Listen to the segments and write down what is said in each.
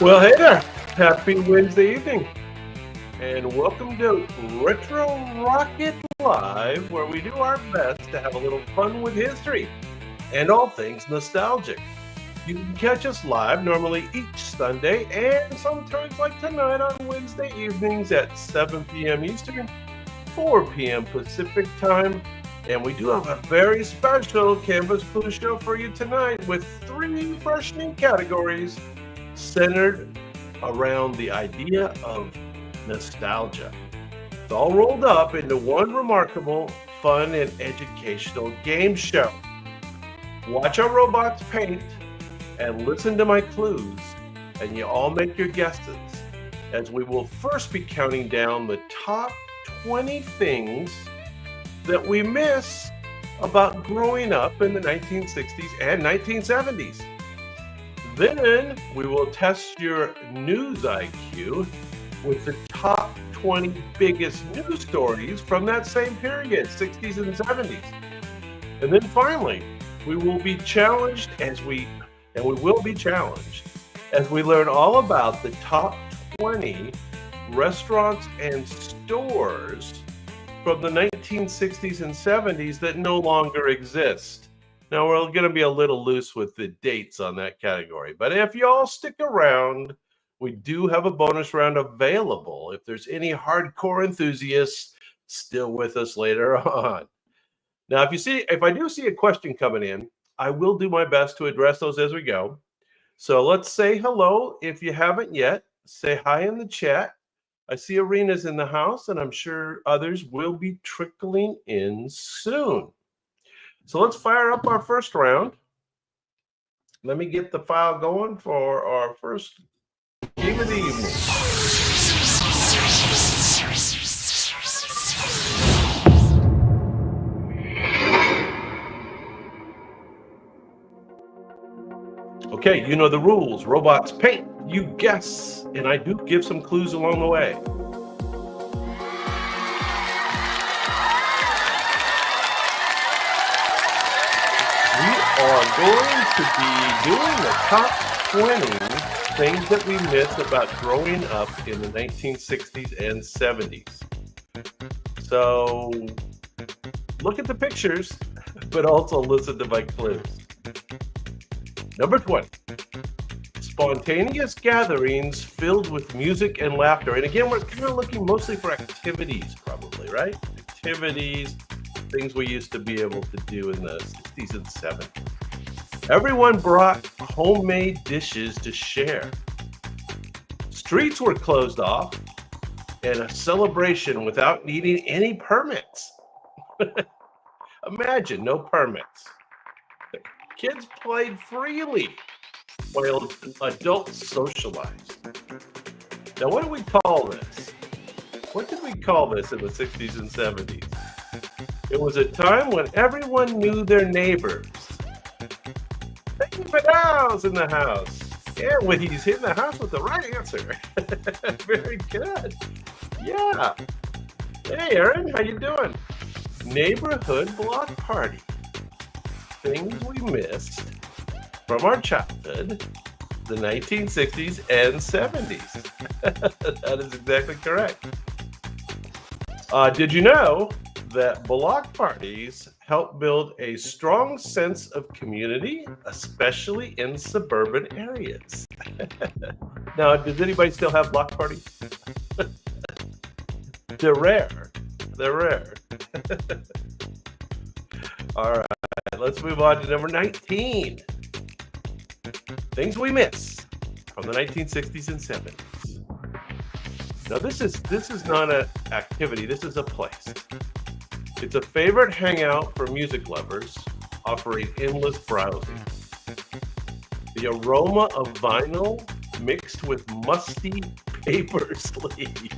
Well, hey there. Happy Wednesday evening, and welcome to Retro Rocket Live, where we do our best to have a little fun with history and all things nostalgic. You can catch us live normally each Sunday and sometimes like tonight on Wednesday evenings at 7 p.m. Eastern, 4 p.m. Pacific time. And we do have a very special Canvas Clue show for you tonight with 3 fresh new categories centered around the idea of nostalgia. It's all rolled up into one remarkable, fun, and educational game show. Watch our robots paint and listen to my clues, and you all make your guesses, as we will first be counting down the top 20 things that we miss about growing up in the 1960s and 1970s. Then we will test your news IQ with the top 20 biggest news stories from that same period, 60s and 70s. And then finally, we will be challenged as we learn all about the top 20 restaurants and stores from the 1960s and 70s that no longer exist. Now, we're going to be a little loose with the dates on that category, but if you all stick around, we do have a bonus round available if there's any hardcore enthusiasts still with us later on. Now, if I do see a question coming in, I will do my best to address those as we go. So let's say hello. If you haven't yet, say hi in the chat. I see Arena's in the house, and I'm sure others will be trickling in soon. So let's fire up our first round. Let me get the file going for our first game of the evening. Okay, you know the rules. Robots paint, you guess, and I do give some clues along the way. We are going to be doing the top 20 things that we missed about growing up in the 1960s and 70s. So look at the pictures, but also listen to my clues. Number 20, spontaneous gatherings filled with music and laughter. And again, we're kind of looking mostly for activities, probably, right? Activities, things we used to be able to do in the 60s and 70s. Everyone brought homemade dishes to share. Streets were closed off, and a celebration without needing any permits. Imagine, no permits. Kids played freely while adults socialized. Now, what do we call this? What did we call this in the 60s and 70s? It was a time when everyone knew their neighbors. Thank Vidal's in the house. Yeah, when he's in the house with the right answer. Very good. Yeah. Hey, Aaron, how you doing? Neighborhood block party. Things we missed from our childhood, the 1960s and 70s. That is exactly correct. Did you know that block parties help build a strong sense of community, especially in suburban areas? Now, does anybody still have block parties? They're rare. They're rare. All right. Let's move on to number 19. Things we miss from the 1960s and 70s. Now, this is not an activity. This is a place. It's a favorite hangout for music lovers, offering endless browsing. The aroma of vinyl mixed with musty paper sleeves.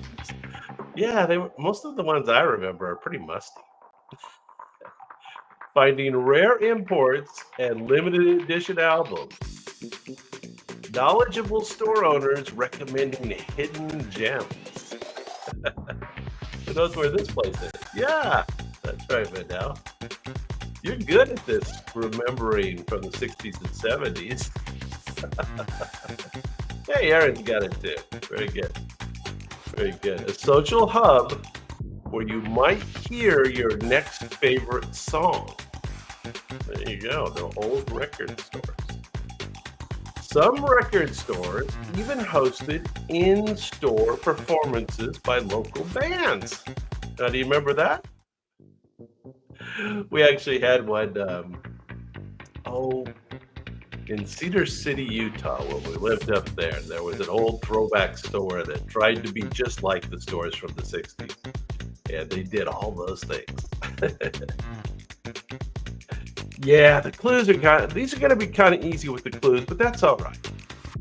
Yeah, most of the ones I remember are pretty musty. Finding rare imports and limited edition albums. Knowledgeable store owners recommending hidden gems. Who knows where this place is? Yeah, that's right, Vidal. You're good at this, remembering from the 60s and 70s. Hey, Aaron's got it too. Very good. Very good. A social hub where you might hear your next favorite song. There you go. The old record stores. Some record stores even hosted in-store performances by local bands. Now, do you remember that? We actually had one, oh, in Cedar City, Utah, when we lived up there. There was an old throwback store that tried to be just like the stores from the 60s. And they did all those things. Yeah, the clues are these are going to be kind of easy with the clues, but that's all right.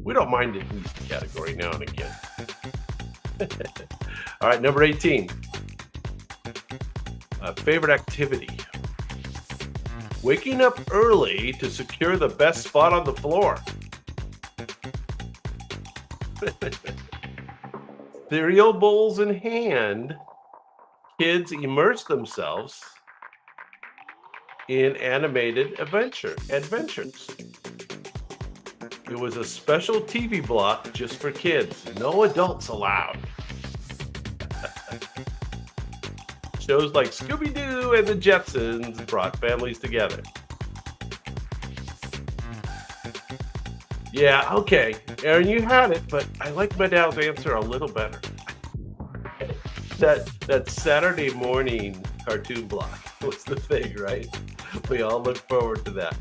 We don't mind an easy category now and again. All right, number 18. Favorite activity. Waking up early to secure the best spot on the floor. Cereal bowls in hand, kids immerse themselves in animated adventures. It was a special TV block just for kids. No adults allowed. Shows like Scooby-Doo and the Jetsons brought families together. Yeah, okay. Aaron, you had it, but I like Madow's answer a little better. That Saturday morning cartoon block was the thing, right? We all look forward to that.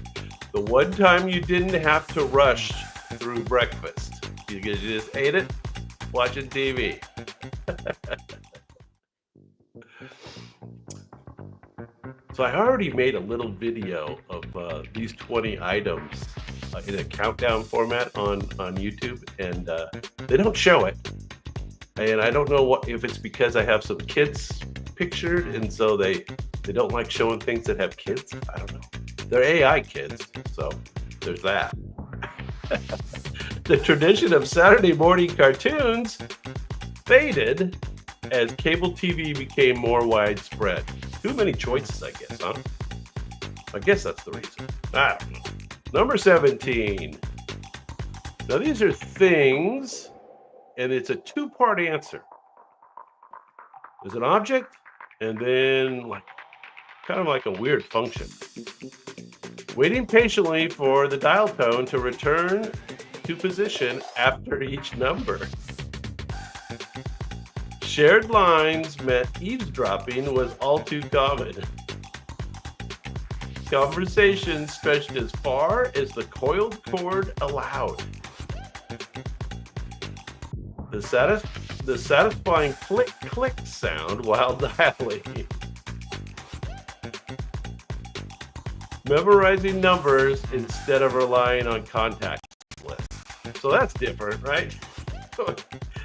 The one time you didn't have to rush through breakfast. You just ate it, watching TV. So I already made a little video of these 20 items in a countdown format on YouTube, and they don't show it. And I don't know if it's because I have some kids pictured, and so they don't like showing things that have kids. I don't know. They're AI kids, so there's that. The tradition of Saturday morning cartoons faded as cable TV became more widespread. Too many choices, I guess, huh? I guess that's the reason. I don't know. Number 17. Now, these are things, and it's a two-part answer. There's an object, and then kind of like a weird function. Waiting patiently for the dial tone to return to position after each number. Shared lines meant eavesdropping was all too common. Conversation stretched as far as the coiled cord allowed. The satisfying click-click sound while dialing. Memorizing numbers instead of relying on contact lists. So that's different, right?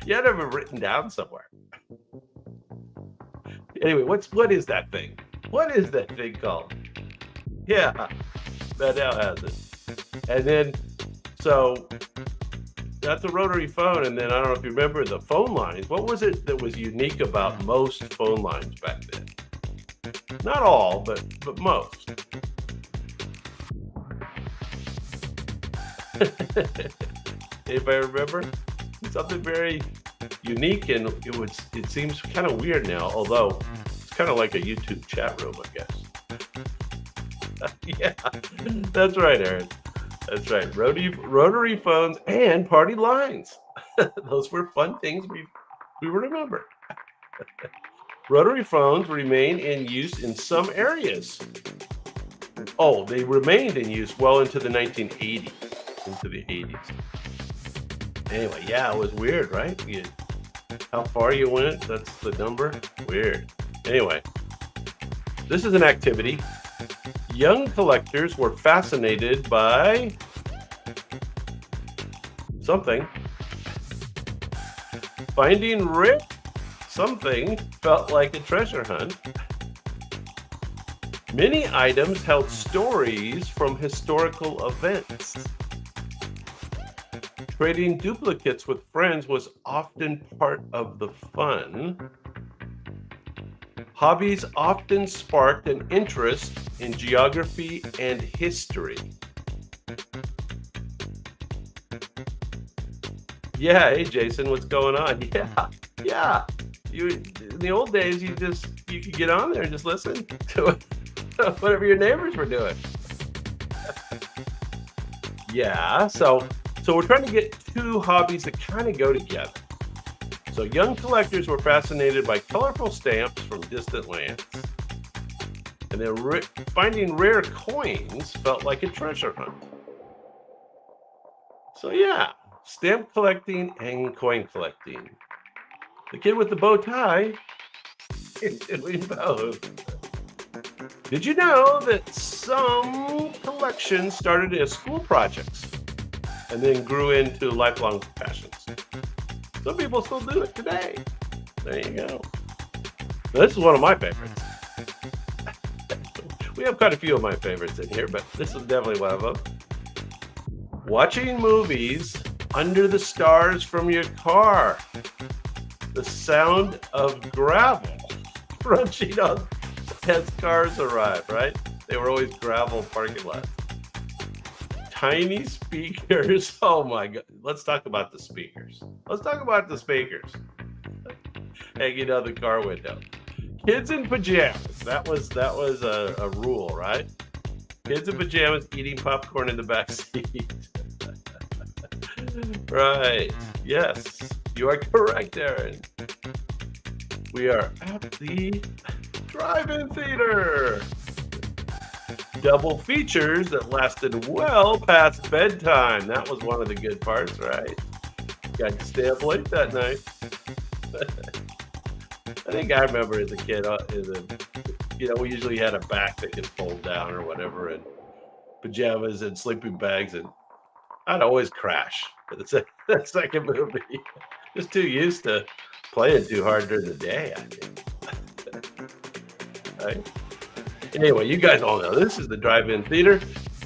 You had to have it written down somewhere. Anyway, what is that thing? What is that thing called? Yeah, that now has it. And then, so that's a rotary phone. And then I don't know if you remember the phone lines. What was it that was unique about most phone lines back then? Not all, but most. Anybody remember? Something very unique, and it seems kind of weird now, although it's kind of like a YouTube chat room, I guess. Yeah, that's right, Aaron. That's right. Rotary phones and party lines. Those were fun things we remember. Rotary phones remain in use in some areas. Oh, they remained in use well into the 1980s, into the 80s. Anyway, yeah, it was weird, right? How far you went, that's the number. Weird. Anyway, this is an activity. Young collectors were fascinated by something. Finding rich something felt like a treasure hunt. Many items held stories from historical events. Trading duplicates with friends was often part of the fun. Hobbies often sparked an interest in geography and history. Yeah, hey Jason, what's going on? Yeah, yeah. You in the old days, you could get on there and just listen to whatever your neighbors were doing. Yeah, so we're trying to get two hobbies that kind of go together. So young collectors were fascinated by colorful stamps from distant lands, and then finding rare coins felt like a treasure hunt. So yeah, stamp collecting and coin collecting. The kid with the bow tie is doing both. Did you know that some collections started as school projects and then grew into lifelong passions? Some people still do it today. There you go. Now, this is one of my favorites. We have quite a few of my favorites in here, but this is definitely one of them. Watching movies under the stars from your car. The sound of gravel crunching on as cars arrive, right? They were always gravel parking lots. Tiny speakers. Oh my God. Let's talk about the speakers. Let's talk about the speakers hanging out the car window. Kids in pajamas. That was a rule, right? Kids in pajamas eating popcorn in the back seat. Right. Yes, you are correct, Aaron. We are at the drive-in theater. Double features that lasted well past bedtime. That was one of the good parts, right? Got to stay up late that night. I think I remember as a kid, we usually had a back that could fold down or whatever, and pajamas and sleeping bags, and I'd always crash for the second movie. Just too used to playing too hard during the day, I think. Right? Anyway, you guys all know this is the drive-in theater,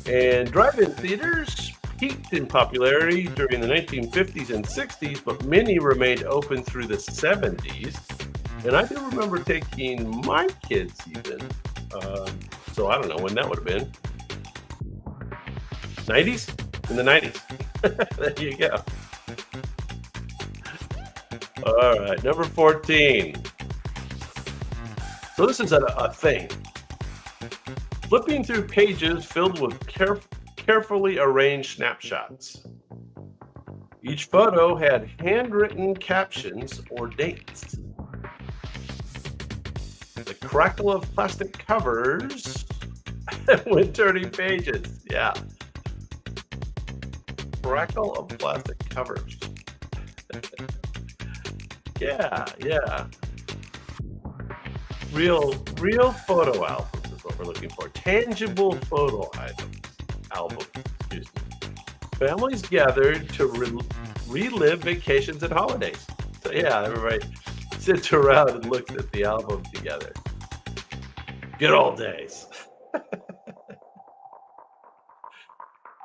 and drive-in theaters peaked in popularity during the 1950s and 60s, but many remained open through the 70s. And I do remember taking my kids even. So I don't know when that would have been. 90s? In the 90s. There you go. All right, number 14. So this is a thing. Flipping through pages filled with carefully arranged snapshots. Each photo had handwritten captions or dates. The crackle of plastic covers when turning pages. Yeah. Crackle of plastic covers. Yeah. Real photo albums is what we're looking for. Tangible photo albums, excuse me. Families gathered to relive vacations and holidays. So yeah, everybody sits around and looks at the album together. Good old days.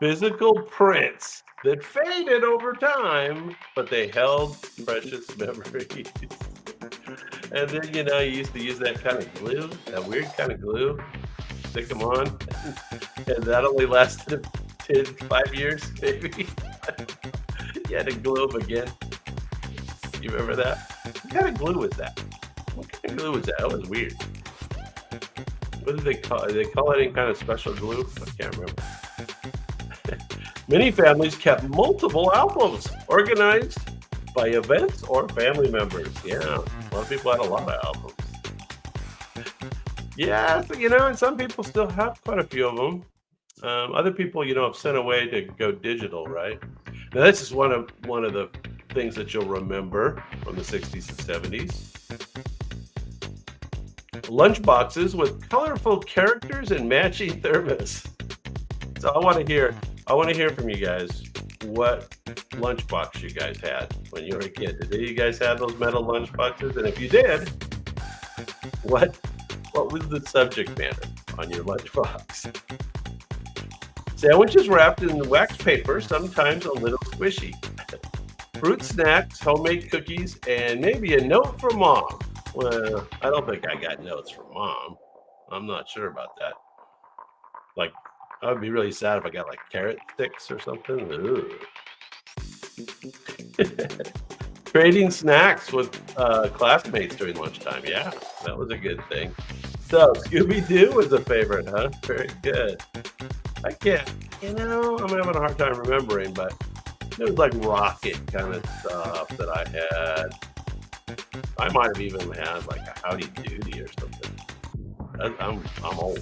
Physical prints that faded over time, but they held precious memories. And then, you used to use that kind of glue, that weird kind of glue, stick them on, and that only lasted 5 years, maybe. You had to glue them again. You remember that? What kind of glue was that? What kind of glue was that? That was weird. What did they call it? Did they call it any kind of special glue? I can't remember. Many families kept multiple albums organized by events or family members. Yeah, a lot of people had a lot of albums. Yeah, so, and some people still have quite a few of them. Other people, have sent away to go digital, right? Now, this is one of the things that you'll remember from the 60s and 70s. Lunchboxes with colorful characters and matching thermos. So I want to hear from you guys what lunchbox you guys had when you were a kid. Did you guys have those metal lunchboxes? And if you did, what was the subject matter on your lunchbox? Sandwiches wrapped in wax paper, sometimes a little squishy. Fruit snacks, homemade cookies, and maybe a note from mom. Well, I don't think I got notes from mom. I'm not sure about that. Like, I would be really sad if I got like carrot sticks or something. Ooh. Trading snacks with classmates during lunchtime. Yeah, that was a good thing. So Scooby-Doo was a favorite, huh? Very good. I can't, I'm having a hard time remembering, but it was like rocket kind of stuff that I had. I might have even had like a Howdy Doody or something. I'm old.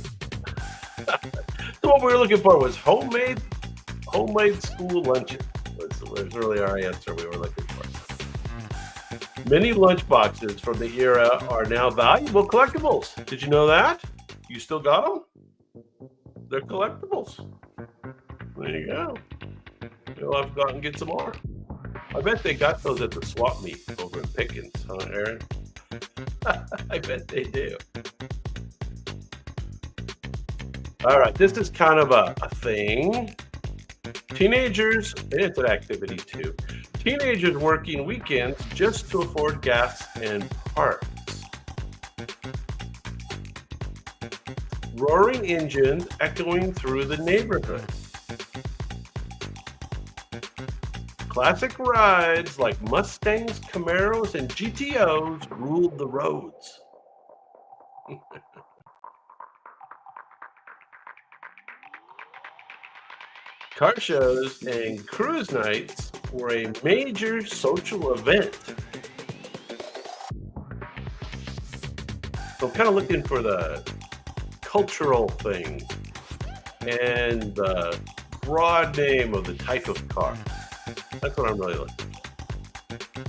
So what we were looking for was homemade school luncheon. Was really our answer we were looking for. Many lunchboxes from the era are now valuable collectibles. Did you know that? You still got them? They're collectibles. There you go. You'll have to go out and get some more. I bet they got those at the swap meet over in Pickens, huh, Aaron? I bet they do. All right, this is kind of a thing. Teenagers, and it's an activity too. Teenagers working weekends just to afford gas and parts. Roaring engines echoing through the neighborhood. Classic rides like Mustangs, Camaros, and GTOs ruled the roads. Car shows and cruise nights were a major social event. So I'm kind of looking for the cultural thing and the broad name of the type of car. That's what I'm really looking for.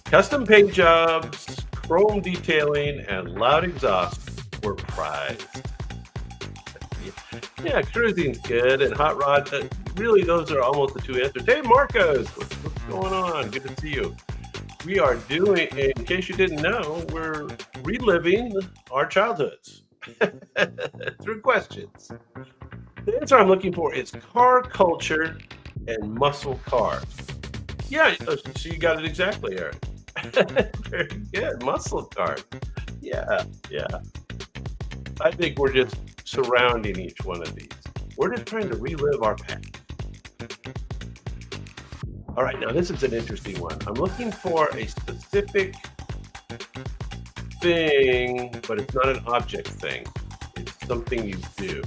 Custom paint jobs, chrome detailing, and loud exhaust were prized. Yeah, cruising's good, and hot rod. Really, those are almost the two answers. Hey, Marcos, what's going on? Good to see you. We are doing, in case you didn't know, we're reliving our childhoods through questions. The answer I'm looking for is car culture and muscle cars. Yeah, so you got it exactly, Eric. Very good, muscle cars. Yeah. I think we're just surrounding each one of these. We're just trying to relive our past. All right, now this is an interesting one. I'm looking for a specific thing, but it's not an object thing. It's something you do.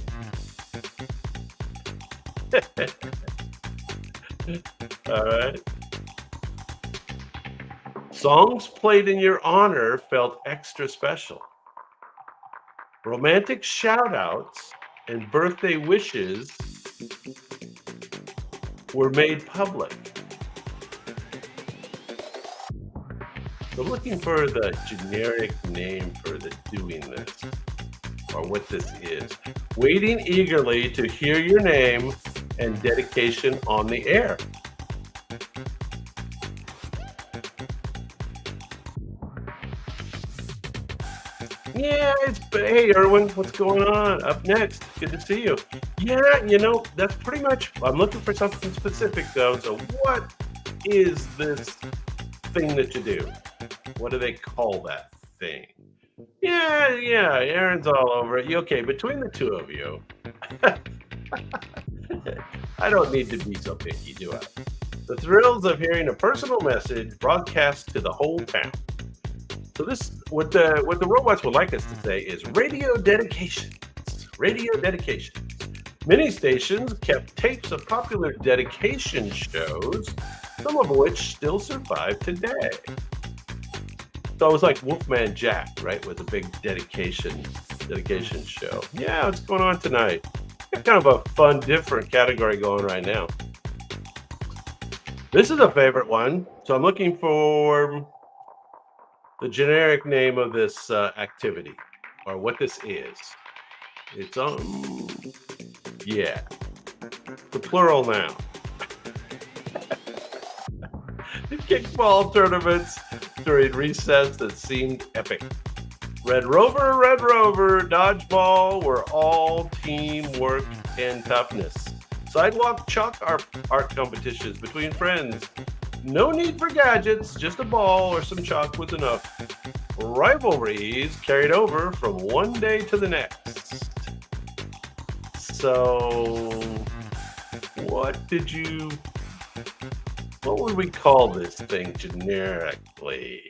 All right. Songs played in your honor felt extra special. Romantic shout-outs and birthday wishes were made public. So looking for the generic name for the doing this, or what this is. Waiting eagerly to hear your name and dedication on the air. Yeah, hey, Erwin, what's going on? Up next, good to see you. Yeah, that's pretty much, I'm looking for something specific though. So what is this thing that you do? What do they call that thing? Yeah, Aaron's all over it. Okay, between the two of you, I don't need to be so picky, do I? The thrills of hearing a personal message broadcast to the whole town. So this, what the robots would like us to say is radio dedications. Radio dedications. Many stations kept tapes of popular dedication shows, some of which still survive today. So it was like Wolfman Jack, right, with a big dedication show. Yeah, what's going on tonight? Got kind of a fun, different category going right now. This is a favorite one. So I'm looking for the generic name of this activity, or what this is. It's the plural noun. Kickball tournaments during recess that seemed epic. Red Rover, dodgeball were all teamwork and toughness. Sidewalk chalk art competitions between friends. No need for gadgets, just a ball or some chalk was enough. Rivalries carried over from one day to the next. So, what did you What would we call this thing generically?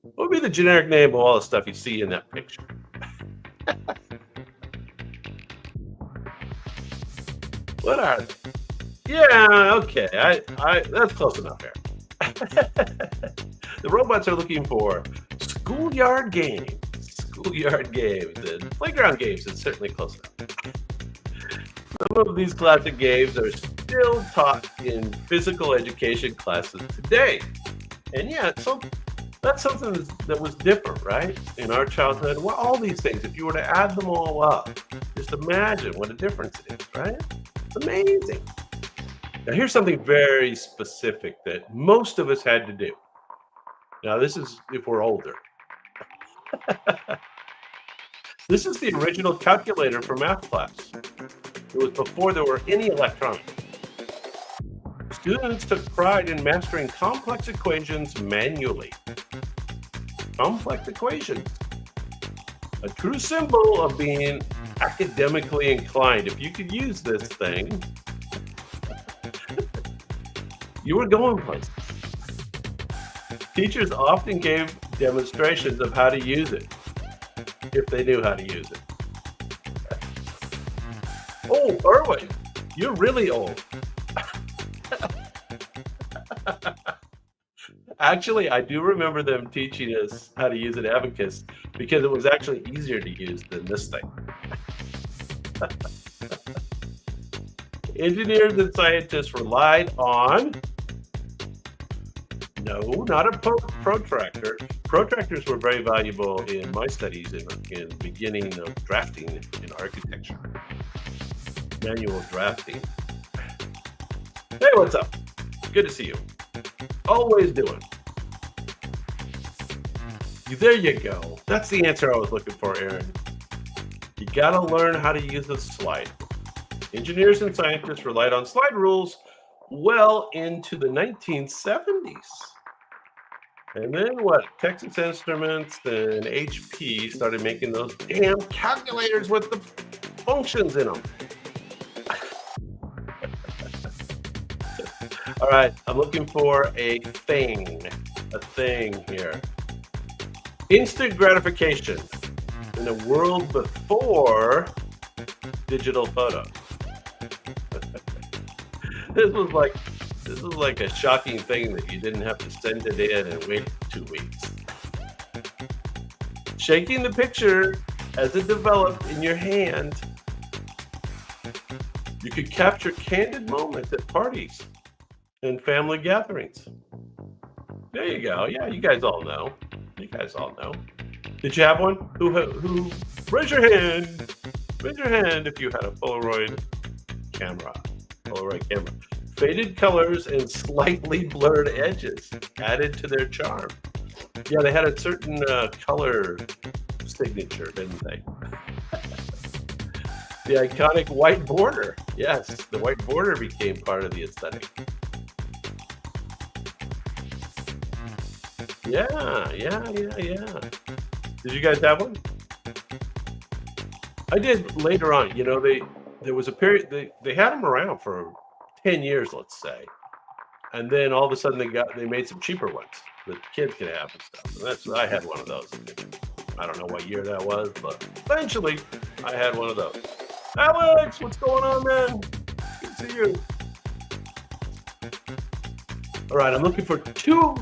What would be the generic name of all the stuff you see in that picture? What are they? Yeah, okay. I that's close enough here. The robots are looking for schoolyard games. Schoolyard games and playground games is certainly close enough. Some of these classic games are still taught in physical education classes today. And yeah, so that's something that was different, right? In our childhood, well, all these things, if you were to add them all up, just imagine what a difference it is, right? It's amazing. Now, here's something very specific that most of us had to do. Now, this is if we're older. This is the original calculator for math class. It was before there were any electronics. Students took pride in mastering complex equations manually. Complex equations. A true symbol of being academically inclined. If you could use this thing, you were going places. Teachers often gave demonstrations of how to use it, if they knew how to use it. Oh, Erwin, you're really old. Actually, I do remember them teaching us how to use an abacus because it was actually easier to use than this thing. Engineers and scientists relied on, no, not a protractor. Protractors were very valuable in my studies in the beginning of drafting in architecture. Manual drafting. Hey, what's up? Good to see you. Always doing. There you go. That's the answer I was looking for, Aaron. You gotta learn how to use a slide. Engineers and scientists relied on slide rules well into the 1970s. And then what? Texas Instruments and HP started making those damn calculators with the functions in them. All right, I'm looking for a thing here. Instant gratification in a world before digital photos. This was like a shocking thing that you didn't have to send it in and wait 2 weeks. Shaking the picture as it developed in your hand. You could capture candid moments at parties and family gatherings. There you go. Yeah, you guys all know. Did you have one? Who? Raise your hand. Raise your hand if you had a Polaroid camera. Faded colors and slightly blurred edges added to their charm. Yeah, they had a certain color signature, didn't they? The iconic white border. Yes, the white border became part of the aesthetic. Yeah. Did you guys have one? I did later on. You know, there was a period they had them around for 10 years, let's say, and then all of a sudden they made some cheaper ones that kids could have and stuff. And I had one of those. I don't know what year that was, but eventually I had one of those. Alex, what's going on, man? Good to see you. All right, I'm looking for two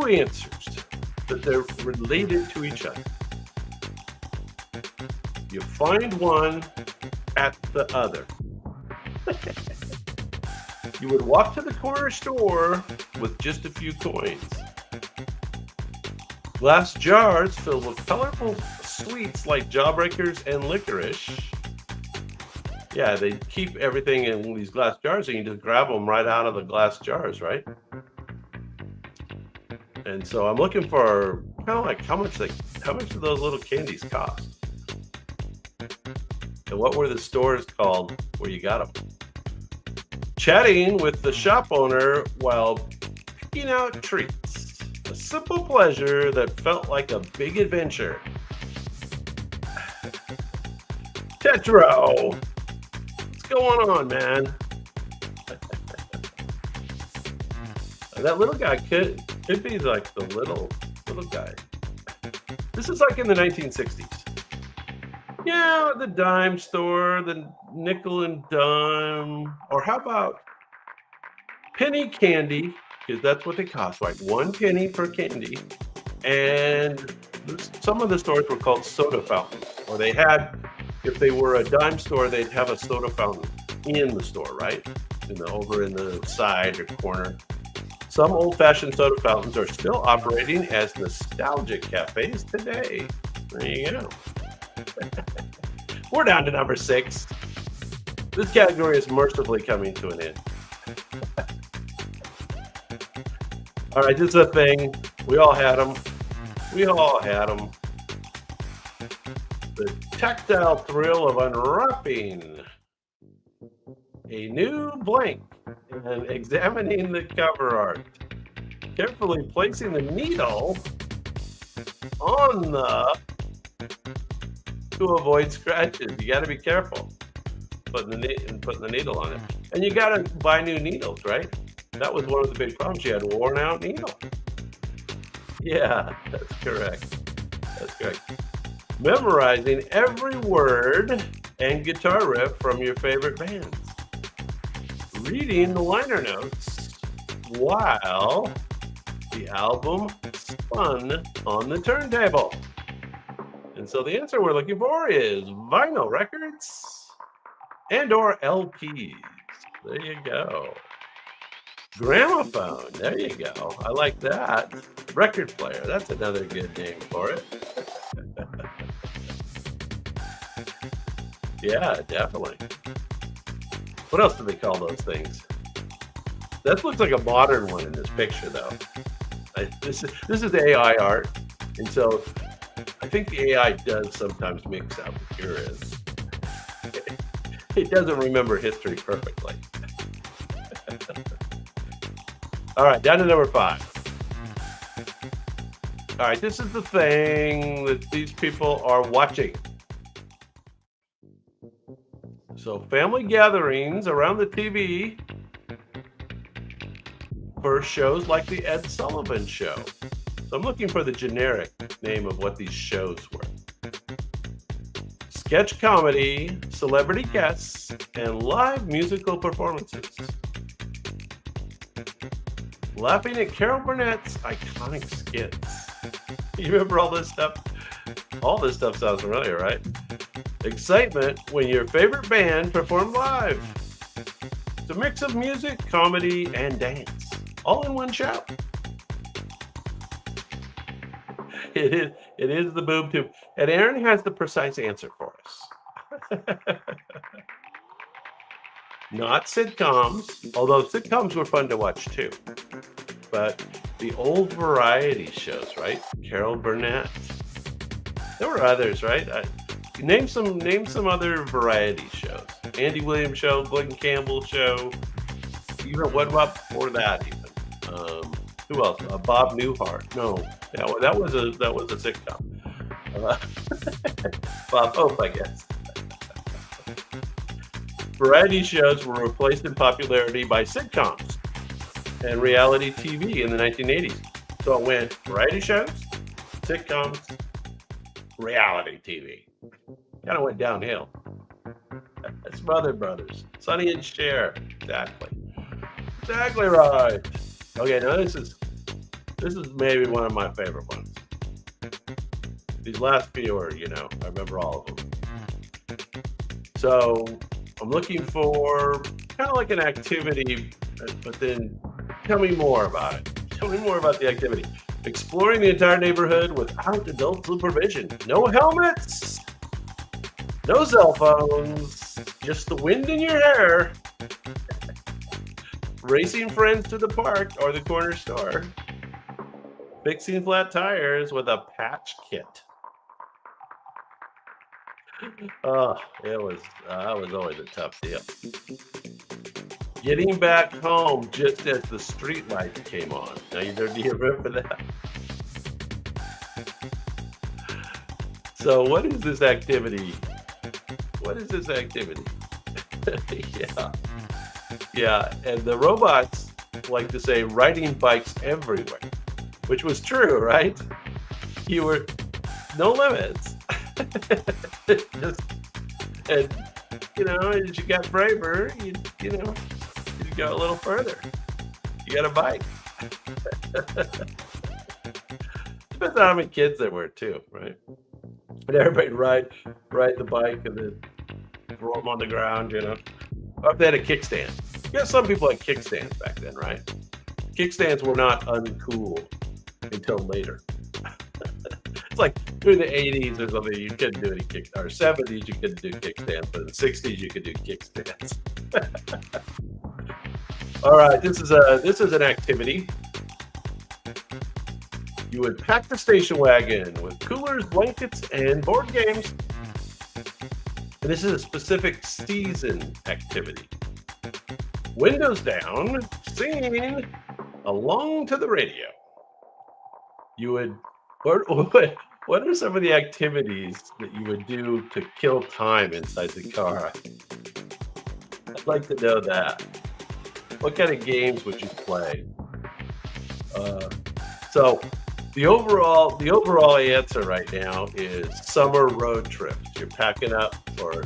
answers that they're related to each other. You find one at the other. You would walk to the corner store with just a few coins. Glass jars filled with colorful sweets like jawbreakers and licorice. Yeah, they keep everything in these glass jars and you just grab them right out of the glass jars, right? And so I'm looking for kind of like how much do those little candies cost? And what were the stores called where you got them? Chatting with the shop owner while picking out treats. A simple pleasure that felt like a big adventure. Tetro! What's going on, man? And that little guy could be like the little guy. This is like in the 1960s. Yeah, the dime store, the nickel and dime, or how about penny candy? Because that's what they cost, right? 1 penny per candy. And some of the stores were called soda fountains, or they had, if they were a dime store, they'd have a soda fountain in the store, right? Over in the side or corner. Some old-fashioned soda fountains are still operating as nostalgic cafes today. There you go. We're down to number 6. This category is mercifully coming to an end. All right, this is a thing. We all had them. The tactile thrill of unwrapping a new blank and examining the cover art. Carefully placing the needle on to avoid scratches. You got to be careful putting the needle on it. And you got to buy new needles, right? That was one of the big problems. You had a worn out needle. Yeah, that's correct. Memorizing every word and guitar riff from your favorite bands. Reading the liner notes while the album spun on the turntable. And so the answer we're looking for is vinyl records and or LPs. There you go. Gramophone. There you go. I like that. Record player. That's another good name for it. Yeah, definitely. What else do they call those things? That looks like a modern one in this picture, though. This is AI art, and so I think the AI does sometimes mix up the urines. It doesn't remember history perfectly. All right, down to number 5. All right, this is the thing that these people are watching. So family gatherings around the TV for shows like the Ed Sullivan Show. So I'm looking for the generic name of what these shows were. Sketch comedy, celebrity guests, and live musical performances. Laughing at Carol Burnett's iconic skits. You remember all this stuff? All this stuff sounds familiar, right? Excitement when your favorite band performed live. It's a mix of music, comedy, and dance, all in one show. It is the boob tube. And Aaron has the precise answer for us. Not sitcoms, although sitcoms were fun to watch too. But the old variety shows, right? Carol Burnett. There were others, right? Name some other variety shows. Andy Williams Show, Glenn Campbell Show. Even what about before that? Even who else? Bob Newhart. No, that was a sitcom. Bob Hope, I guess. Variety shows were replaced in popularity by sitcoms and reality TV in the 1980s. So it went variety shows, sitcoms, reality TV. Kind of went downhill. That's Brothers. Sonny and Cher. Exactly right. Okay, now this is maybe one of my favorite ones. These last few are, I remember all of them. So I'm looking for kind of like an activity, but then tell me more about it. Tell me more about the activity. Exploring the entire neighborhood without adult supervision. No helmets. No cell phones. Just the wind in your hair. Racing friends to the park or the corner store. Fixing flat tires with a patch kit. Oh, that was always a tough deal. Getting back home just as the street lights came on. Now, do you remember that? So what is this activity? Yeah, and the robots like to say riding bikes everywhere, which was true, right? You were no limits. Just, and as you got braver, you go a little further. You got a bike. Depends on how many kids there were too, right? And everybody ride the bike and then throw them on the ground, Or if they had a kickstand. Some people had kickstands back then, right? Kickstands were not uncool until later. It's like during the 80s or something, you couldn't do any or 70s, you couldn't do kickstands, but in the 60s, you could do kickstands. All right, this is an activity. You would pack the station wagon with coolers, blankets, and board games. And this is a specific season activity. Windows down, singing along to the radio. You would, what are some of the activities that you would do to kill time inside the car? I'd like to know that. What kind of games would you play? So the overall answer right now is summer road trips. You're packing up or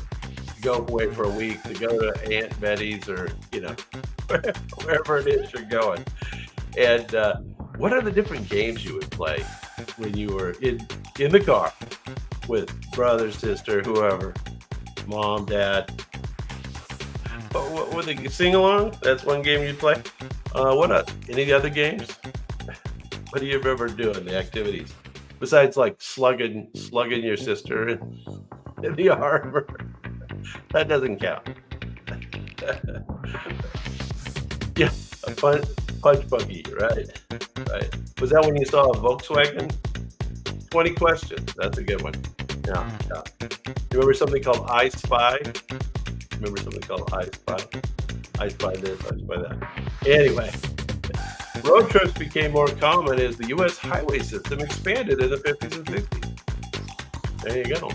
go away for a week to go to Aunt Betty's or wherever it is you're going. And what are the different games you would play when you were in the car with brother, sister, whoever, mom, dad? What would they sing along? That's one game you'd play. What else? Any other games? What do you remember doing, the activities? Besides like slugging your sister in the arm. That doesn't count. Yeah, a punch buggy, right? Right. Was that when you saw a Volkswagen? 20 questions. That's a good one. Yeah. You remember something called I Spy? Remember something called I Spy? I Spy this, I Spy that. Anyway. Road trips became more common as the U.S. highway system expanded in the 50s and 60s. There you go.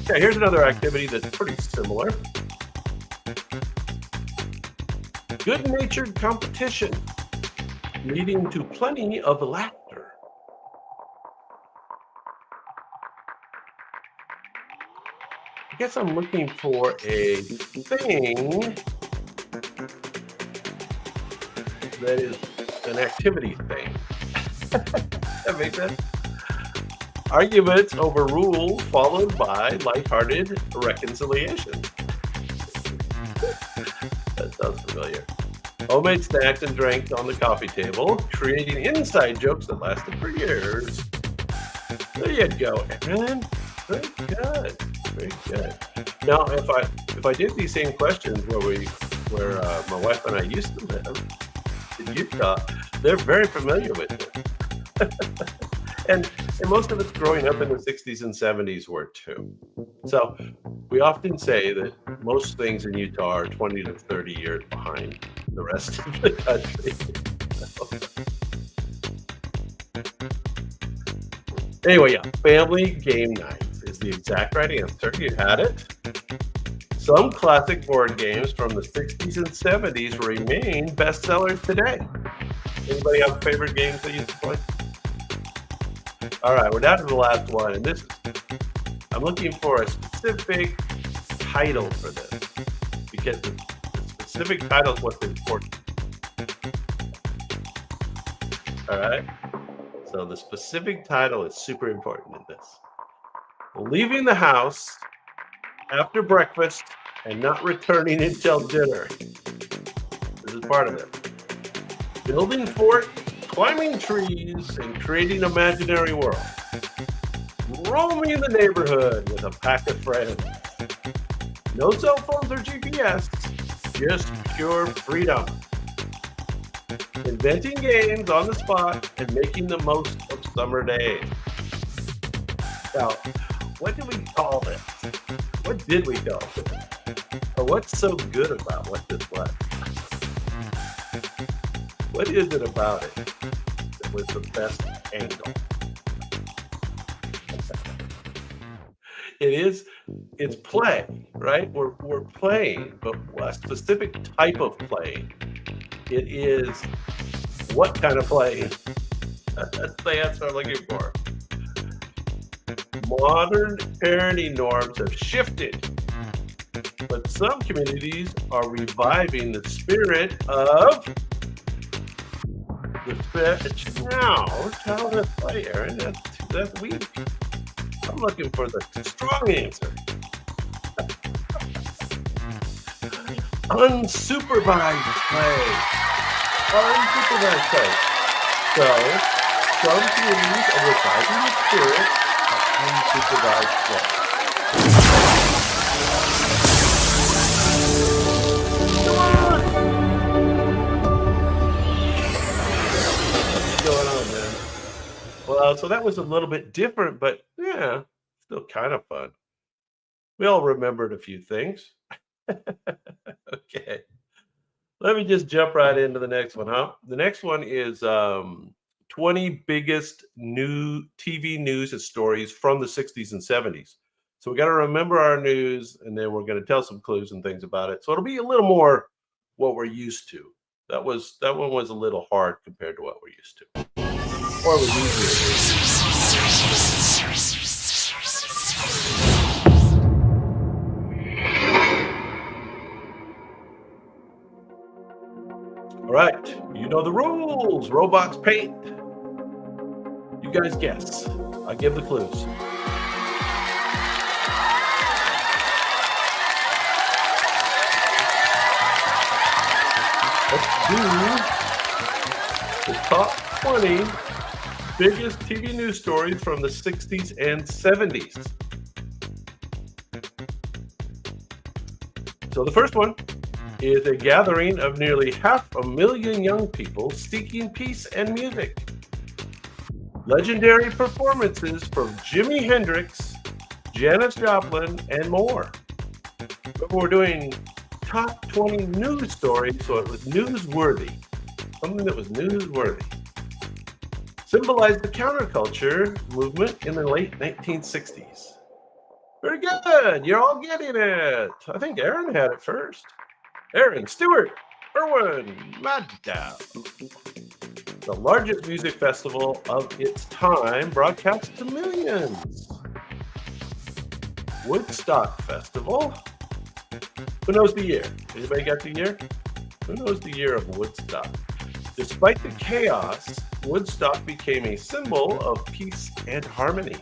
Okay, here's another activity that's pretty similar. Good-natured competition, leading to plenty of laughter. I guess I'm looking for a thing that is an activity thing. That makes sense? Arguments over rules followed by lighthearted reconciliation. That sounds familiar. Homemade snacks and drinks on the coffee table, creating inside jokes that lasted for years. There you go, Aaron. Very good. Very good. Now, if I did these same questions where my wife and I used to live in Utah, they're very familiar with it. and most of us growing up in the 60s and 70s were too. So we often say that most things in Utah are 20 to 30 years behind the rest of the country. Anyway, yeah, family game nights is the exact right answer. You had it. Some classic board games from the 60s and 70s remain bestsellers today. Anybody have favorite games they used to play? All right, we're down to the last one, and I'm looking for a specific title for this because the specific title is what's important. All right, so the specific title is super important in this. Leaving the house after breakfast and not returning until dinner. This is part of it. Building forts, climbing trees, and creating imaginary worlds. Roaming the neighborhood with a pack of friends. No cell phones or GPS, just pure freedom. Inventing games on the spot and making the most of summer days. Now, what do we call this? What did we call it? Or what's so good about what this was? What is it about it that was the best angle? It's play, right? We're playing, but a specific type of play. It is What kind of plane? That's the answer I'm looking for. Modern parenting norms have shifted, but some communities are reviving the spirit of the fish. Now, tell the play, Aaron. That's weak. I'm looking for the strong answer. Unsupervised play. Unsupervised play. So, some communities are reviving the spirit of unsupervised play. What's going on, man? Well, so that was a little bit different, but yeah, still kind of fun. We all remembered a few things. Okay. Let me just jump right into the next one, huh? The next one is 20 biggest new TV news and stories from the 60s and 70s. So we got to remember our news, and then we're going to tell some clues and things about it. So it'll be a little more what we're used to. That one was a little hard compared to what we're used to. Or we usually do. All right, you know the rules. Robots paint. You guys guess. I give the clues. Let's do the top 20 biggest TV news stories from the 60s and 70s. So the first one is a gathering of nearly 500,000 young people seeking peace and music. Legendary performances from Jimi Hendrix, Janis Joplin, and more. But we're doing top 20 news stories, so it was newsworthy. Something that was newsworthy. Symbolized the counterculture movement in the late 1960s. Very good. You're all getting it. I think Aaron had it first. Aaron, Stewart, Erwin, Maddow. The largest music festival of its time, broadcast to millions. Woodstock Festival. Who knows the year? Anybody got the year? Who knows the year of Woodstock? Despite the chaos, Woodstock became a symbol of peace and harmony.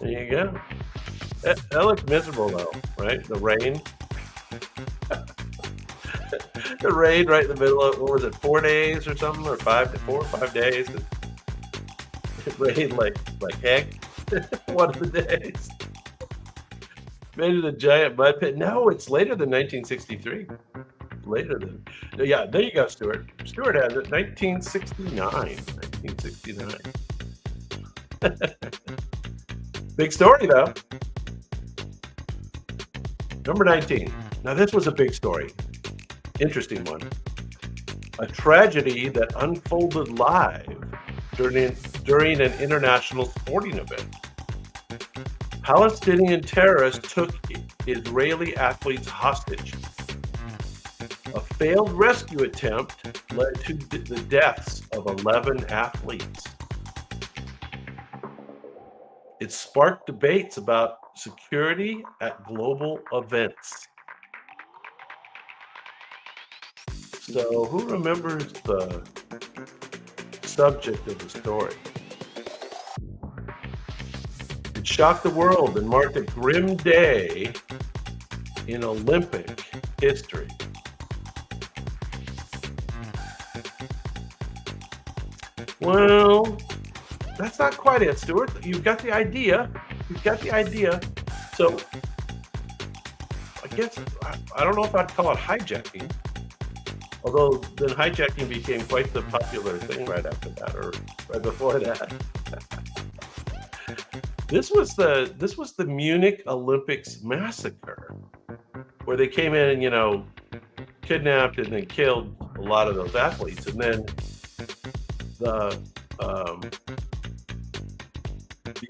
There you go. That looked miserable though, right? The rain. The rain right in the middle of, what was it, 4 days or something, or 4 or 5 days. It rained like heck one of the days. Made it a giant mud pit. No, it's later than 1963. Later than, yeah, there you go, Stuart. Stuart has it, 1969. 1969. Big story, though. Number 19. Now, this was a big story. Interesting one. A tragedy that unfolded live during an international sporting event. Palestinian terrorists took Israeli athletes hostage. A failed rescue attempt led to the deaths of 11 athletes. It sparked debates about security at global events. So, who remembers the subject of the story? It shocked the world and marked a grim day in Olympic history. Well, that's not quite it, Stuart. You've got the idea. So, I guess, I don't know if I'd call it hijacking. Although then hijacking became quite the popular thing right after that, or right before that. This was the Munich Olympics massacre, where they came in and, kidnapped and then killed a lot of those athletes, and then the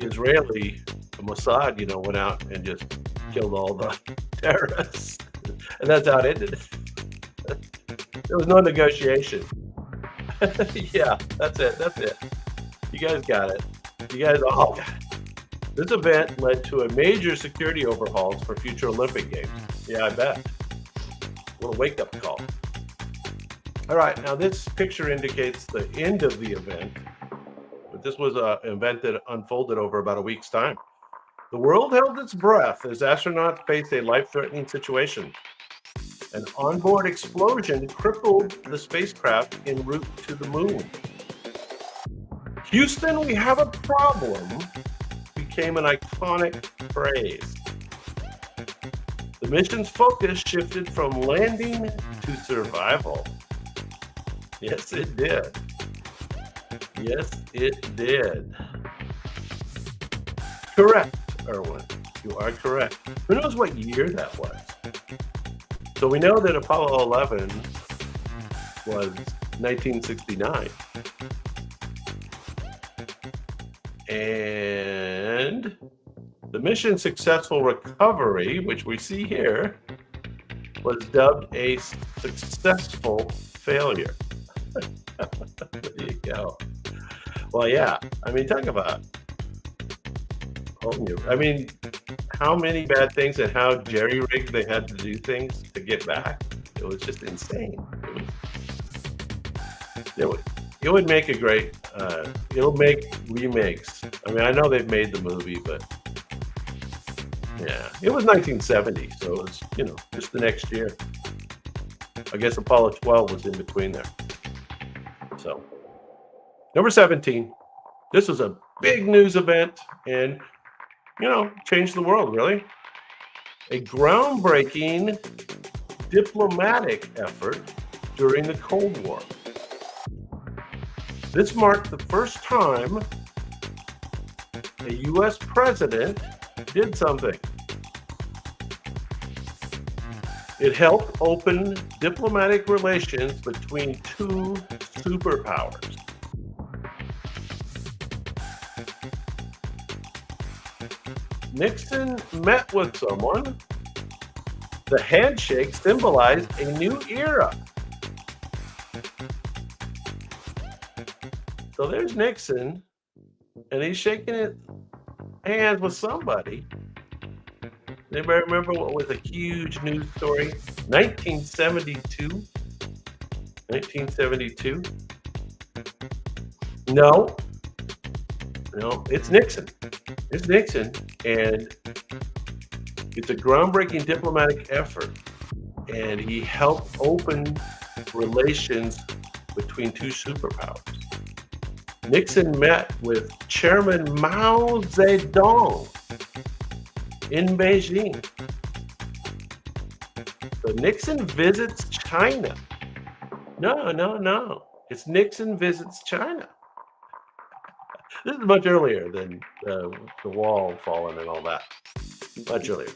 Israeli Mossad, went out and just killed all the terrorists, and that's how it ended. There was no negotiation. Yeah, that's it. That's it. You guys got it. You guys all got it. This event led to a major security overhauls for future Olympic Games. Yeah, I bet. A little wake up call. All right, now this picture indicates the end of the event, but this was an event that unfolded over about a week's time. The world held its breath as astronauts faced a life threatening situation. An onboard explosion crippled the spacecraft en route to the moon. Houston, we have a problem became an iconic phrase. The mission's focus shifted from landing to survival. Yes, it did. Yes, it did. Correct, Erwin. You are correct. Who knows what year that was? So we know that Apollo 11 was 1969. And the mission's successful recovery, which we see here, was dubbed a successful failure. There you go. Well, yeah. I mean, talk about. I mean, how many bad things and how jerry-rigged they had to do things to get back. It was just insane. It would make a great. It'll make remakes. I mean, I know they've made the movie, but yeah, it was 1970, so it was just the next year. I guess Apollo 12 was in between there. So, number 17. This was a big news event, and changed the world, really. A groundbreaking diplomatic effort during the Cold War. This marked the first time a U.S. president did something. It helped open diplomatic relations between two superpowers. Nixon met with someone. The handshake symbolized a new era. So there's Nixon, and he's shaking hands with somebody. Anybody remember what was a huge news story? 1972? 1972? No, it's Nixon. It's Nixon, and it's a groundbreaking diplomatic effort, and he helped open relations between two superpowers. Nixon met with Chairman Mao Zedong in Beijing. So Nixon visits China. No. It's Nixon visits China. This is much earlier than the wall falling and all that. Much earlier.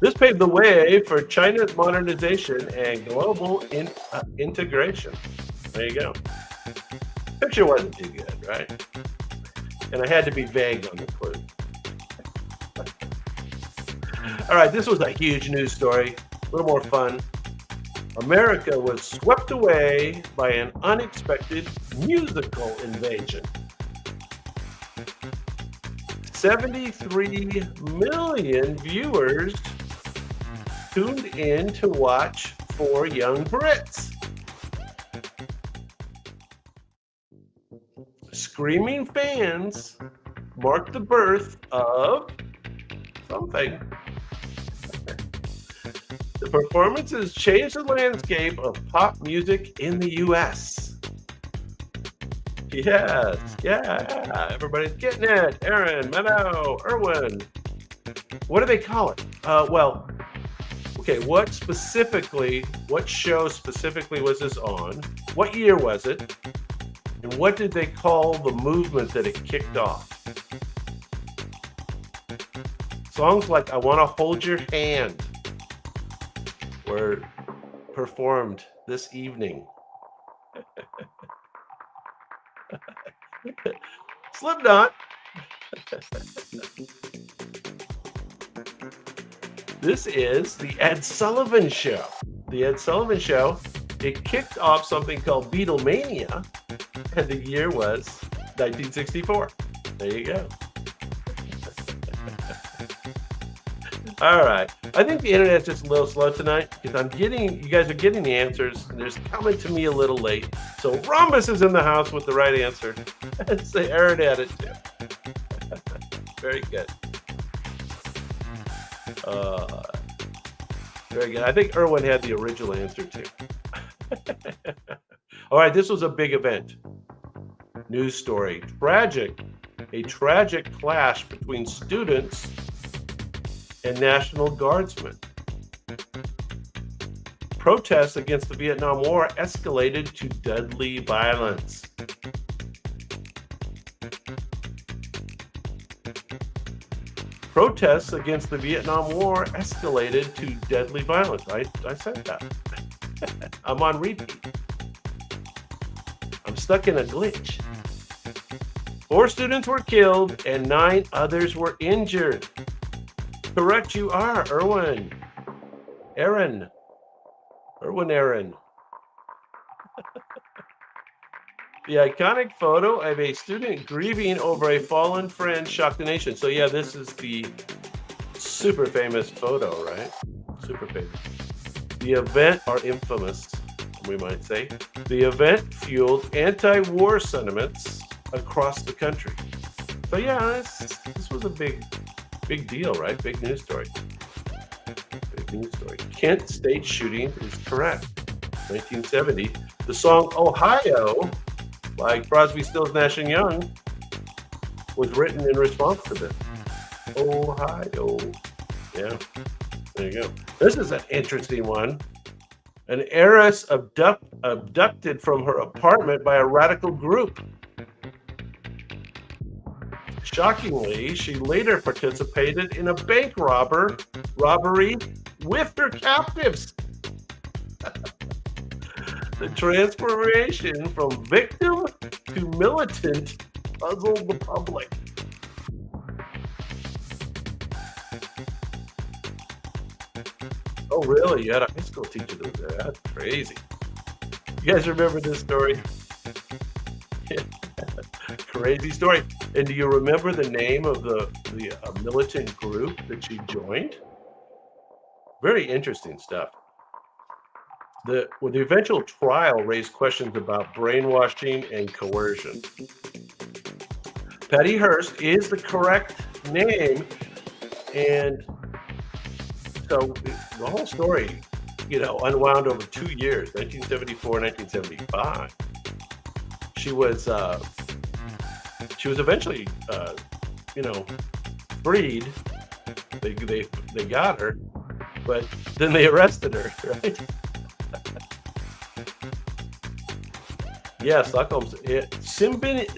This paved the way for China's modernization and global integration. There you go. Picture wasn't too good, right? And I had to be vague on the clue. All right, this was a huge news story. A little more fun. America was swept away by an unexpected musical invasion. 73 million viewers tuned in to watch four young Brits. Screaming fans marked the birth of something. The performances changed the landscape of pop music in the U.S. Yes, yeah, everybody's getting it. Aaron, Meadow, Erwin. What do they call it? Okay, what show specifically was this on? What year was it? And what did they call the movement that it kicked off? Songs like I Want to Hold Your Hand were performed this evening. Slipknot. This is the Ed Sullivan Show. The Ed Sullivan Show It kicked off something called Beatlemania, and the year was 1964. There you go. All right. I think the internet's just a little slow tonight because you guys are getting the answers, and they're coming to me a little late. So Rhombus is in the house with the right answer. And say Aaron had it too. Very good. Very good. I think Erwin had the original answer too. All right, this was a big event. News story. A tragic clash between students and National Guardsmen. Protests against the Vietnam War escalated to deadly violence. Protests against the Vietnam War escalated to deadly violence. I said that. I'm on repeat. I'm stuck in a glitch. 4 students were killed and 9 others were injured. Correct you are, Erwin. Aaron. The iconic photo of a student grieving over a fallen friend shocked the nation. So yeah, this is the super famous photo, right? Super famous. The event, or infamous, we might say. The event fueled anti-war sentiments across the country. So yeah, this was a big deal, right? Big news story. Big news story. Kent State shooting is correct. 1970. The song Ohio by Crosby, Stills, Nash & Young was written in response to this. Ohio. Yeah, there you go. This is an interesting one. An heiress abducted from her apartment by a radical group. Shockingly, she later participated in a bank robbery with her captives. The transformation from victim to militant puzzled the public. Oh, really? You had a high school teacher that was there. That's crazy. You guys remember this story? Crazy story. And do you remember the name of the militant group that she joined? Very interesting stuff. The eventual trial raised questions about brainwashing and coercion. Patty Hearst is the correct name, and so the whole story, unwound over 2 years, 1974, 1975. She was eventually, freed. They got her, but then they arrested her, right? Yeah, Stockholm's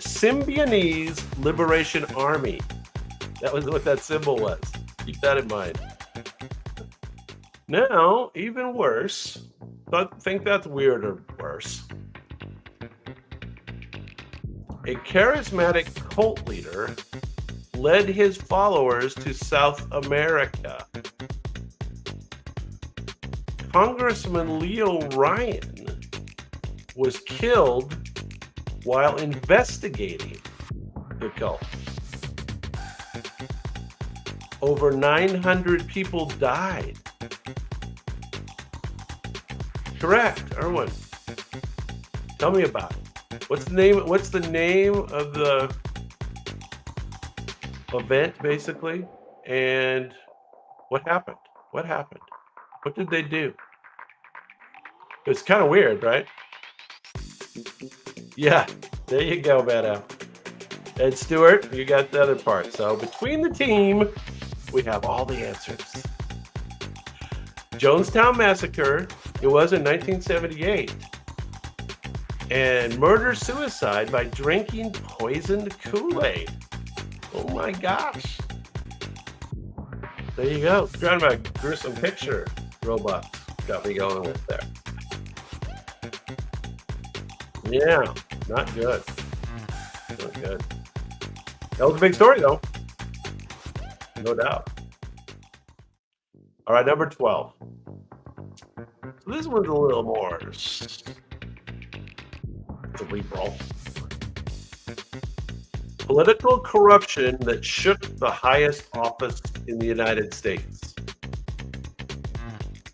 Symbionese Liberation Army. That was what that symbol was. Keep that in mind. Now, even worse. I think that's weird or worse. A charismatic cult leader led his followers to South America. Congressman Leo Ryan was killed while investigating the cult. Over 900 people died. Correct, Erwin. Tell me about it. What's the name of the event, basically? And what happened? What did they do? It's kind of weird, right? Yeah, there you go, Beto. Ed Stewart, you got the other part. So between the team, we have all the answers. Jonestown Massacre, it was in 1978. And murder-suicide by drinking poisoned Kool-Aid. Oh my gosh. There you go. Kind of a gruesome picture robots got me going with there. Yeah, not good. Not good. That was a big story, though. No doubt. All right, number 12. So this one's a little more cerebral. Political corruption that shook the highest office in the United States.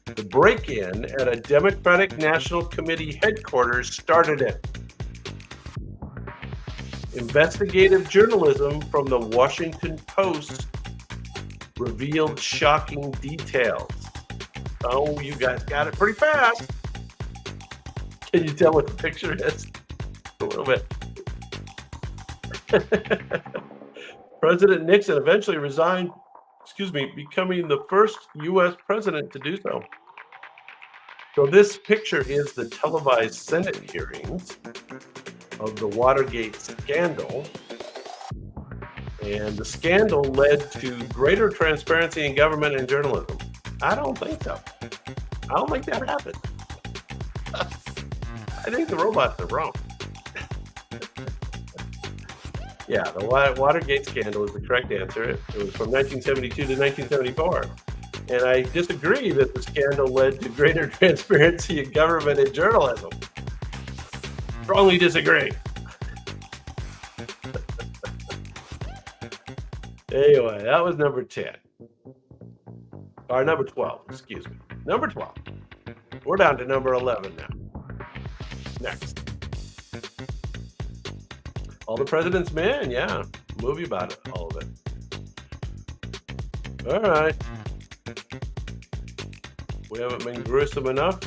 The break-in at a Democratic National Committee headquarters started it. Investigative journalism from the Washington Post revealed shocking details. Oh, you guys got it pretty fast. Can you tell what the picture is? A little bit. President Nixon eventually resigned, becoming the first U.S. president to do so. So this picture is the televised Senate hearings of the Watergate scandal. And the scandal led to greater transparency in government and journalism. I don't think so. I don't think that happened. I think the robots are wrong. Yeah, the Watergate scandal is the correct answer. It was from 1972 to 1974. And I disagree that the scandal led to greater transparency in government and journalism. Strongly disagree. Anyway, that was number 10. Or number 12, excuse me. Number 12. We're down to number 11 now. Next. All the President's Men, yeah. Movie about it, all of it. All right. We haven't been gruesome enough.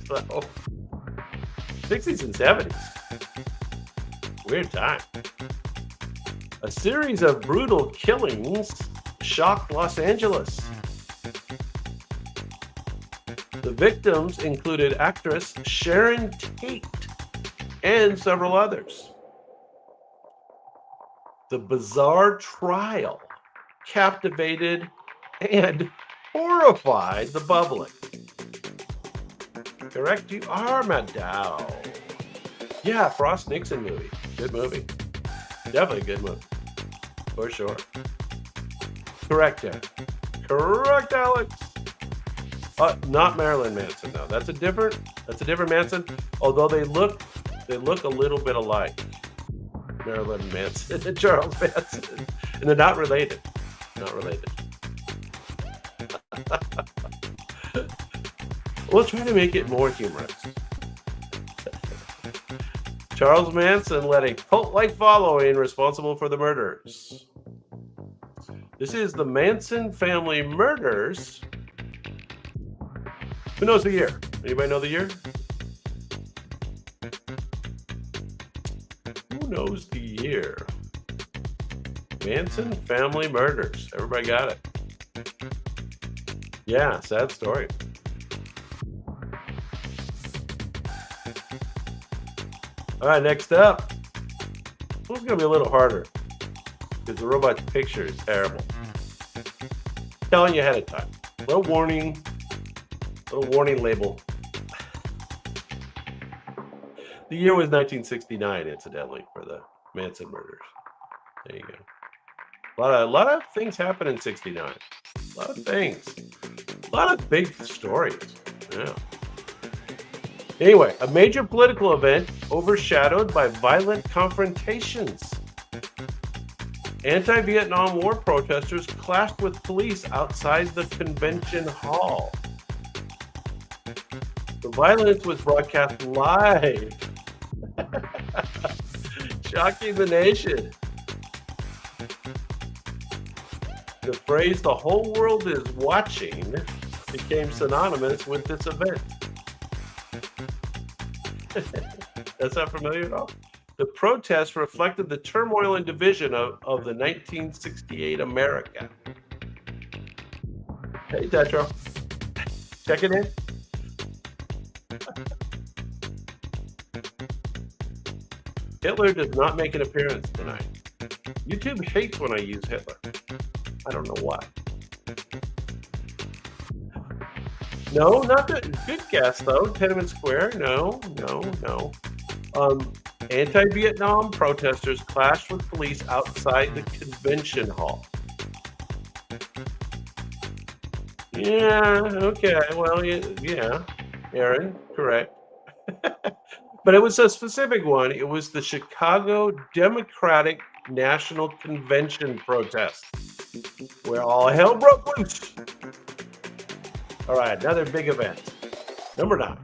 So, 60s and 70s. Weird time. A series of brutal killings shocked Los Angeles. The victims included actress Sharon Tate and several others. The bizarre trial captivated and horrified the public. Correct, you are, Maddow. Yeah, Frost Nixon movie. Good movie. Definitely a good movie. For sure. Correct, yeah. Correct, Alex. Not Marilyn Manson, though. That's a different Manson. Although they look a little bit alike. Marilyn Manson and Charles Manson. And they're not related. Not related. We'll try to make it more humorous. Charles Manson led a cult-like following responsible for the murders. This is the Manson family murders. Who knows the year? Anybody know the year? Who knows the year? Manson family murders. Everybody got it. Yeah, sad story. All right, next up. This one's going to be a little harder because the robot's picture is terrible. Telling you ahead of time. Little warning label. The year was 1969, incidentally, for the Manson murders. There you go. A lot of things happened in 69. A lot of things. A lot of big stories. Yeah. Anyway, a major political event overshadowed by violent confrontations. Anti-Vietnam War protesters clashed with police outside the convention hall. The violence was broadcast live, shocking the nation. The phrase "the whole world is watching" became synonymous with this event. That's not familiar at all? The protests reflected the turmoil and division of the 1968 America. Hey, Tetro. Check it in. Hitler does not make an appearance tonight. YouTube hates when I use Hitler. I don't know why. No, not good. Good guess, though. Tiananmen Square. No. Anti-Vietnam protesters clashed with police outside the convention hall. Yeah, okay. Well, yeah. Aaron, correct. But it was a specific one. It was the Chicago Democratic National Convention protest where all hell broke loose. All right, another big event. Number 9.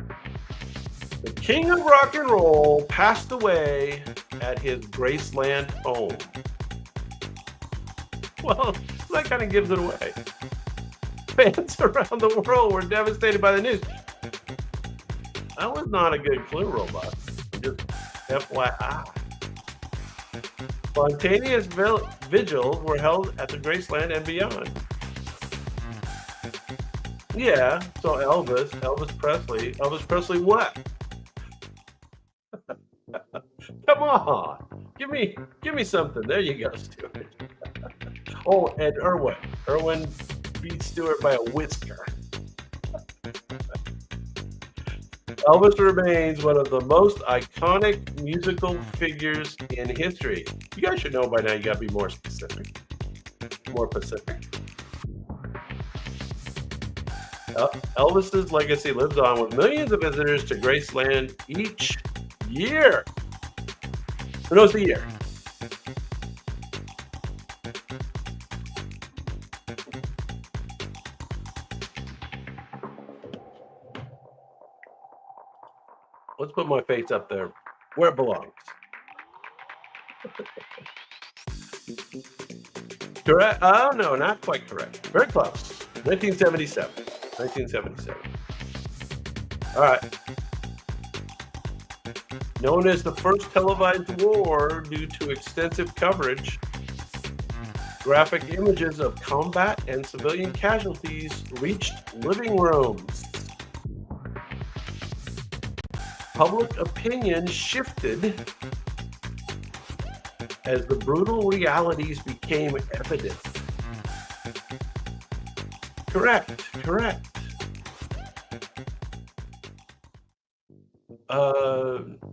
The king of rock and roll passed away at his Graceland home. Well, that kind of gives it away. Fans around the world were devastated by the news. That was not a good clue, Robot. Just FYI. Spontaneous vigils were held at the Graceland and beyond. Yeah, so Elvis Presley what? Come on, give me something. There you go, Stuart. Oh, and Irwin beat Stewart by a whisker. Elvis remains one of the most iconic musical figures in history. You guys should know by now. You got to be more specific. More Pacific. Elvis's legacy lives on with millions of visitors to Graceland each year. Who knows the year? Let's put my face up there where it belongs. Correct? Oh, no, not quite correct. Very close. 1977. 1977. All right. Known as the first televised war due to extensive coverage, graphic images of combat and civilian casualties reached living rooms. Public opinion shifted as the brutal realities became evident. Correct.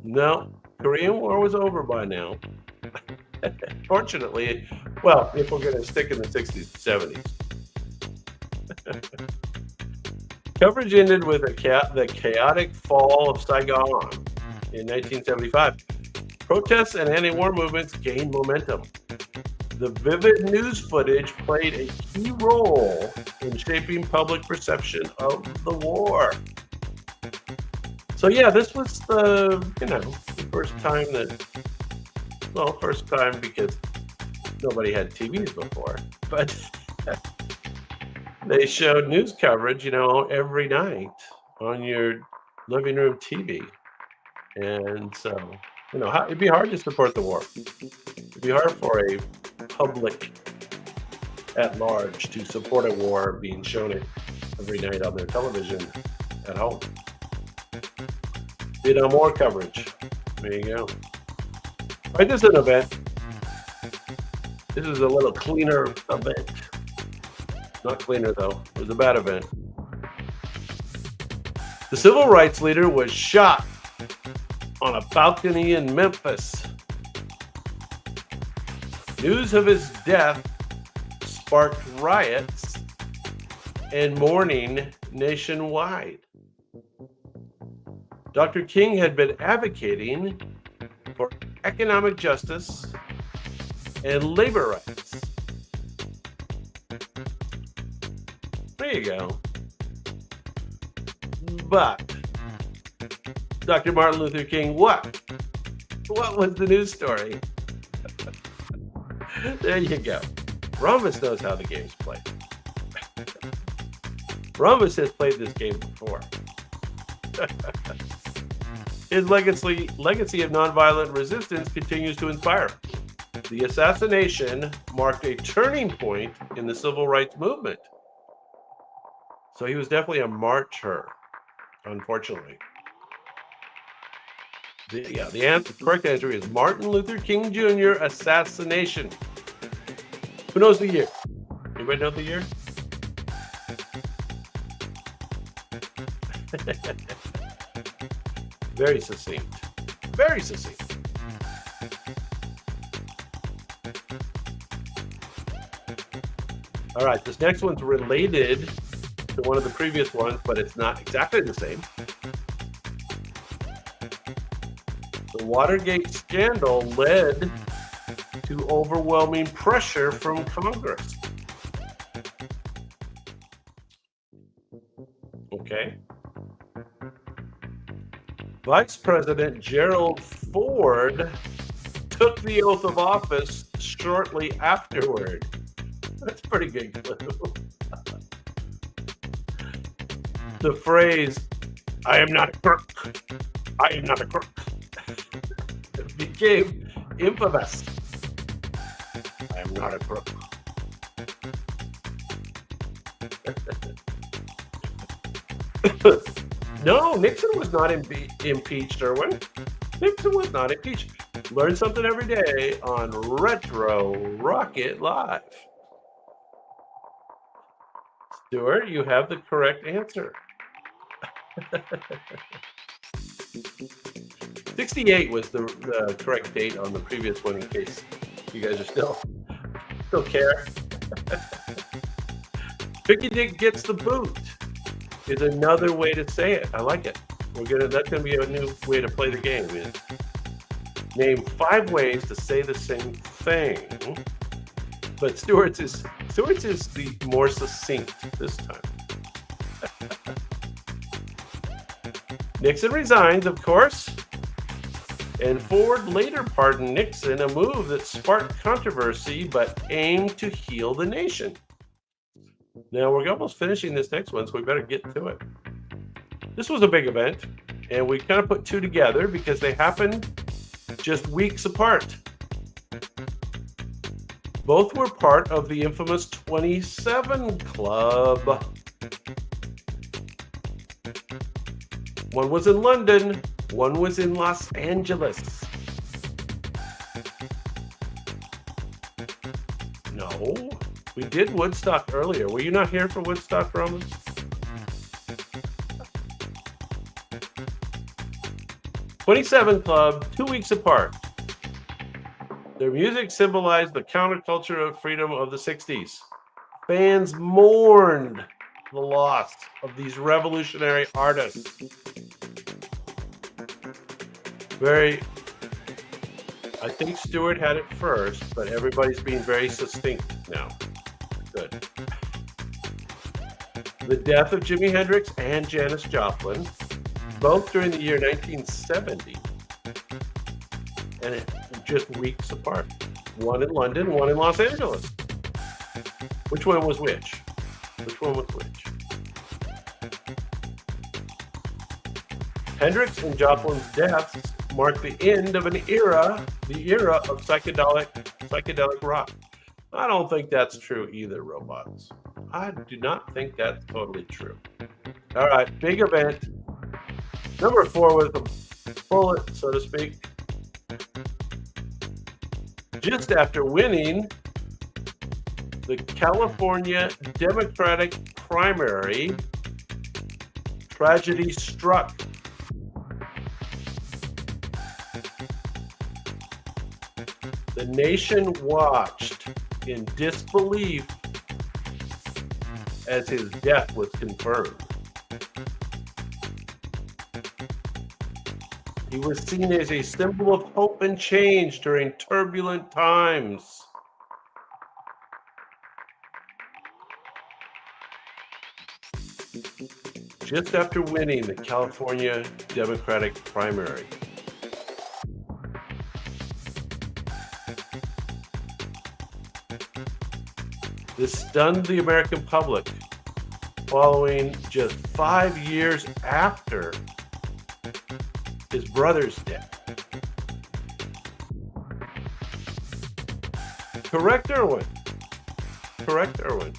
No, Korean War was over by now. Fortunately, well, if we're going to stick in the 60s and 70s. Coverage ended with the chaotic fall of Saigon in 1975. Protests and anti-war movements gained momentum. The vivid news footage played a key role in shaping public perception of the war. So yeah, this was the first time first time because nobody had TVs before, but they showed news coverage, every night on your living room TV. And so, it'd be hard to support the war. It'd be hard for a public at large to support a war being shown every night on their television at home. More coverage. There you go. All right, this is an event. This is a little cleaner event. Not cleaner, though. It was a bad event. The civil rights leader was shot on a balcony in Memphis. News of his death sparked riots and mourning nationwide. Dr. King had been advocating for economic justice and labor rights. There you go. But Dr. Martin Luther King, what? What was the news story? There you go. Rhombus knows how the game's played. Rhombus has played this game before. His legacy of nonviolent resistance continues to inspire. The assassination marked a turning point in the civil rights movement. So he was definitely a martyr, unfortunately. The correct answer is Martin Luther King Jr. assassination. Who knows the year? Anybody know the year? Very succinct. Very succinct. All right, this next one's related to one of the previous ones, but it's not exactly the same. The Watergate scandal led to overwhelming pressure from Congress. Okay. Vice President Gerald Ford took the oath of office shortly afterward. That's a pretty good clue. The phrase, "I am not a crook, I am not a crook," became infamous. I am not a crook. No, Nixon was not impeached, Erwin. Nixon was not impeached. Learn something every day on Retro Rocket Live. Stuart, you have the correct answer. 68 was the correct date on the previous one, in case you guys are still care. Picky Dick gets the boot is another way to say it. I like it. That's gonna be a new way to play the game. Is name 5 ways to say the same thing. But Stuart's is the more succinct this time. Nixon resigns, of course, and Ford later pardoned Nixon, a move that sparked controversy but aimed to heal the nation. Now, we're almost finishing this next one, so we better get to it. This was a big event, and we kind of put 2 together because they happened just weeks apart. Both were part of the infamous 27 Club. One was in London, one was in Los Angeles. No, we did Woodstock earlier. Were you not here for Woodstock, Roman? '27 Club, 2 weeks apart. Their music symbolized the counterculture of freedom of the 60s. Fans mourned the loss of these revolutionary artists. I think Stuart had it first, but everybody's being very succinct now. Good. The death of Jimi Hendrix and Janis Joplin, both during the year 1970, and just weeks apart. One in London, one in Los Angeles. Which one was which? Which one was which? Hendrix and Joplin's deaths marked the end of an era, the era of psychedelic rock. I don't think that's true either, robots. I do not think that's totally true. All right, big event. Number 4 was the bullet, so to speak. Just after winning the California Democratic primary, tragedy struck. The nation watched in disbelief as his death was confirmed. He was seen as a symbol of hope and change during turbulent times. Just after winning the California Democratic primary. This stunned the American public, following just 5 years after his brother's death. Correct, Erwin. Correct, Erwin.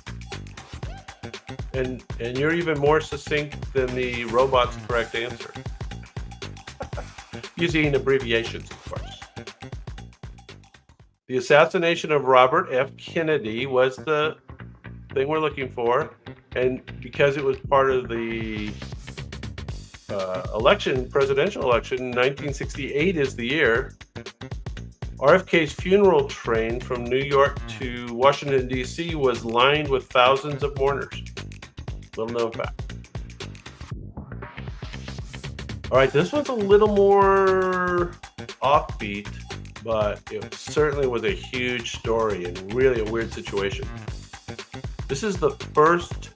And you're even more succinct than the robot's correct answer. Using abbreviations, of course. The assassination of Robert F. Kennedy was the thing we're looking for. And because it was part of the presidential election, 1968 is the year. RFK's funeral train from New York to Washington, D.C. was lined with thousands of mourners. Little known fact. All right, this one's a little more offbeat, but it certainly was a huge story and really a weird situation. This is the first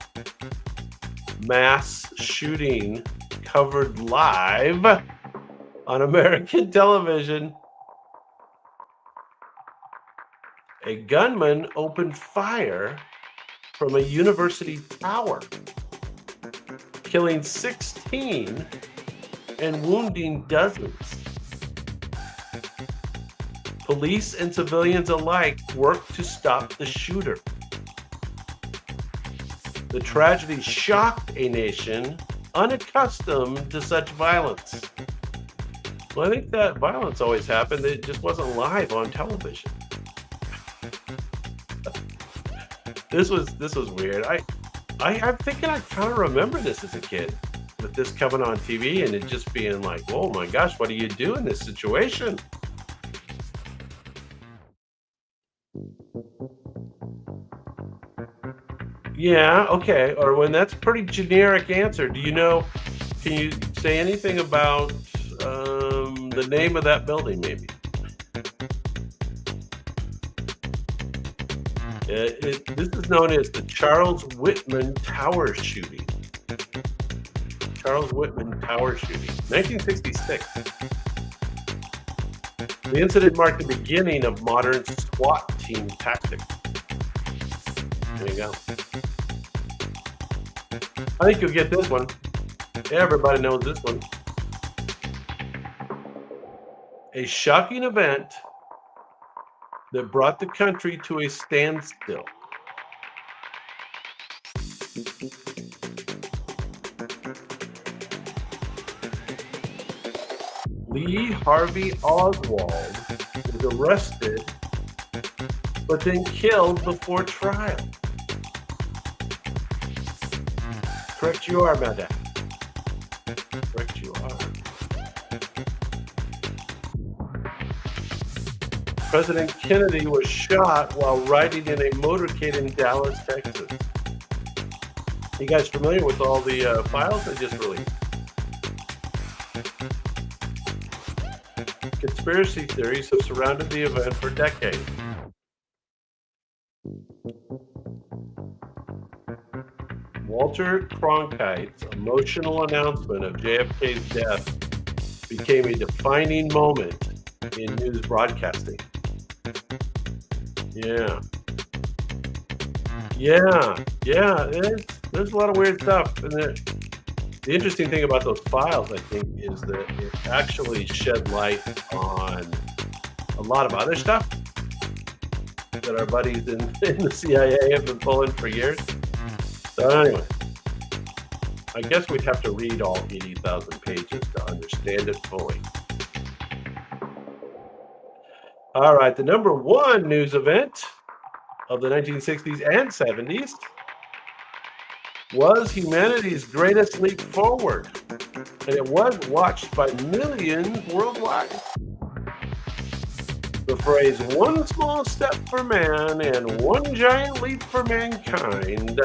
mass shooting covered live on American television. A gunman opened fire from a university tower, killing 16 and wounding dozens. Police and civilians alike worked to stop the shooter. The tragedy shocked a nation unaccustomed to such violence. Well, I think that violence always happened. It just wasn't live on television. This was weird. I'm thinking I kind of remember this as a kid, with this coming on TV and it just being like, oh my gosh, what do you do in this situation? Yeah, okay. Or when that's a pretty generic answer, do you know, can you say anything about the name of that building maybe? This is known as the Charles Whitman Tower shooting. Charles Whitman Tower shooting, 1966. The incident marked the beginning of modern SWAT team tactics. There you go. I think you'll get this one. Everybody knows this one. A shocking event that brought the country to a standstill. Lee Harvey Oswald was arrested, but then killed before trial. Correct you are, madam. Correct you are. President Kennedy was shot while riding in a motorcade in Dallas, Texas. You guys familiar with all the files I just released? Conspiracy theories have surrounded the event for decades. Walter Cronkite's emotional announcement of JFK's death became a defining moment in news broadcasting. Yeah. There's a lot of weird stuff. And the interesting thing about those files, I think, is that it actually shed light on a lot of other stuff that our buddies in the CIA have been pulling for years. So anyway, I guess we'd have to read all 80,000 pages to understand it fully. All right, the number one news event of the 1960s and 70s was humanity's greatest leap forward, and it was watched by millions worldwide. The phrase, one small step for man and one giant leap for mankind,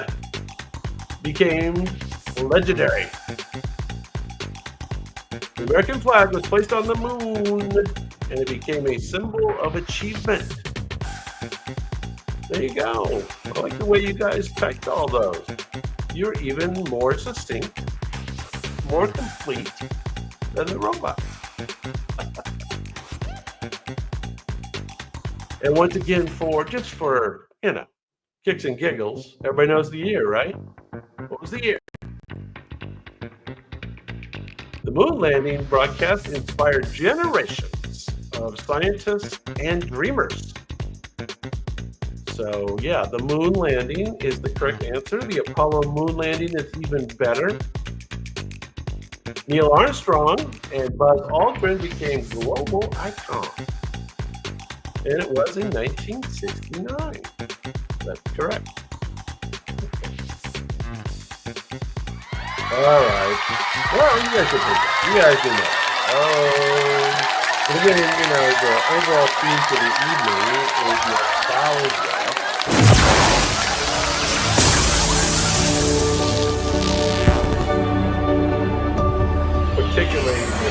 became legendary. The American flag was placed on the moon, and it became a symbol of achievement. There you go. I like the way you guys typed all those. You're even more succinct, more complete than the robot. And once again, for kicks and giggles, everybody knows the year, right? What was the year? The moon landing broadcast inspired generations of scientists and dreamers. So yeah, the moon landing is the correct answer. The Apollo moon landing is even better. Neil Armstrong and Buzz Aldrin became global icons. And it was in 1969. That's correct. All right. Well, you guys can take it. You guys can know. But again, the overall theme for the evening is nostalgia.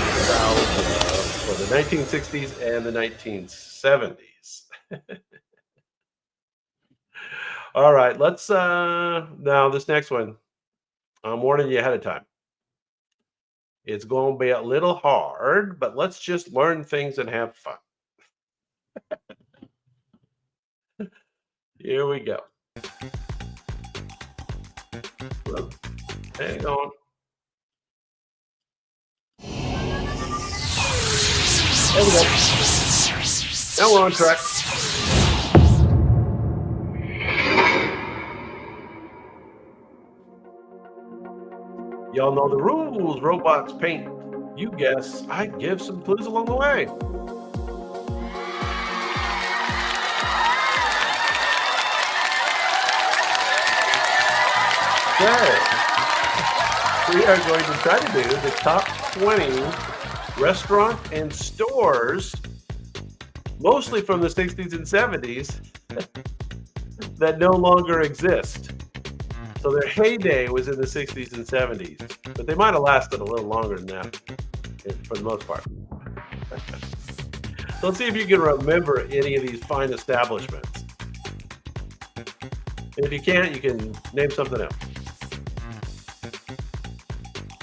nostalgia for the 1960s and the 1970s. All right, let's now this next one. I'm warning you ahead of time. It's going to be a little hard, but let's just learn things and have fun. Here we go. Hang on. There we go. Now we're on track. Y'all know the rules. Robots paint. You guess. I give some clues along the way. Okay. We are going to try to do the top 20 restaurant and stores, mostly from the 60s and 70s, that no longer exist. So their heyday was in the 60s and 70s, but they might have lasted a little longer than that for the most part. So let's see if you can remember any of these fine establishments. And if you can't, you can name something else.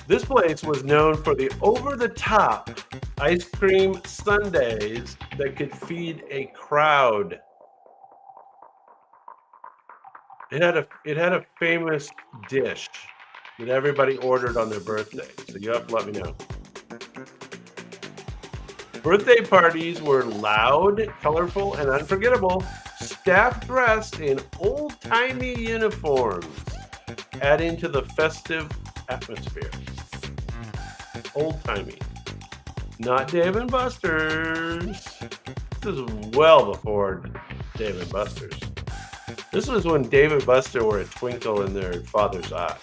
This place was known for the over-the-top ice cream sundaes that could feed a crowd. It had a famous dish that everybody ordered on their birthday. So you have to let me know. Birthday parties were loud, colorful, and unforgettable. Staff dressed in old-timey uniforms, adding to the festive atmosphere. Old-timey. Not Dave and Buster's. This is well before Dave and Buster's. This was when Dave and Buster were a twinkle in their father's eye.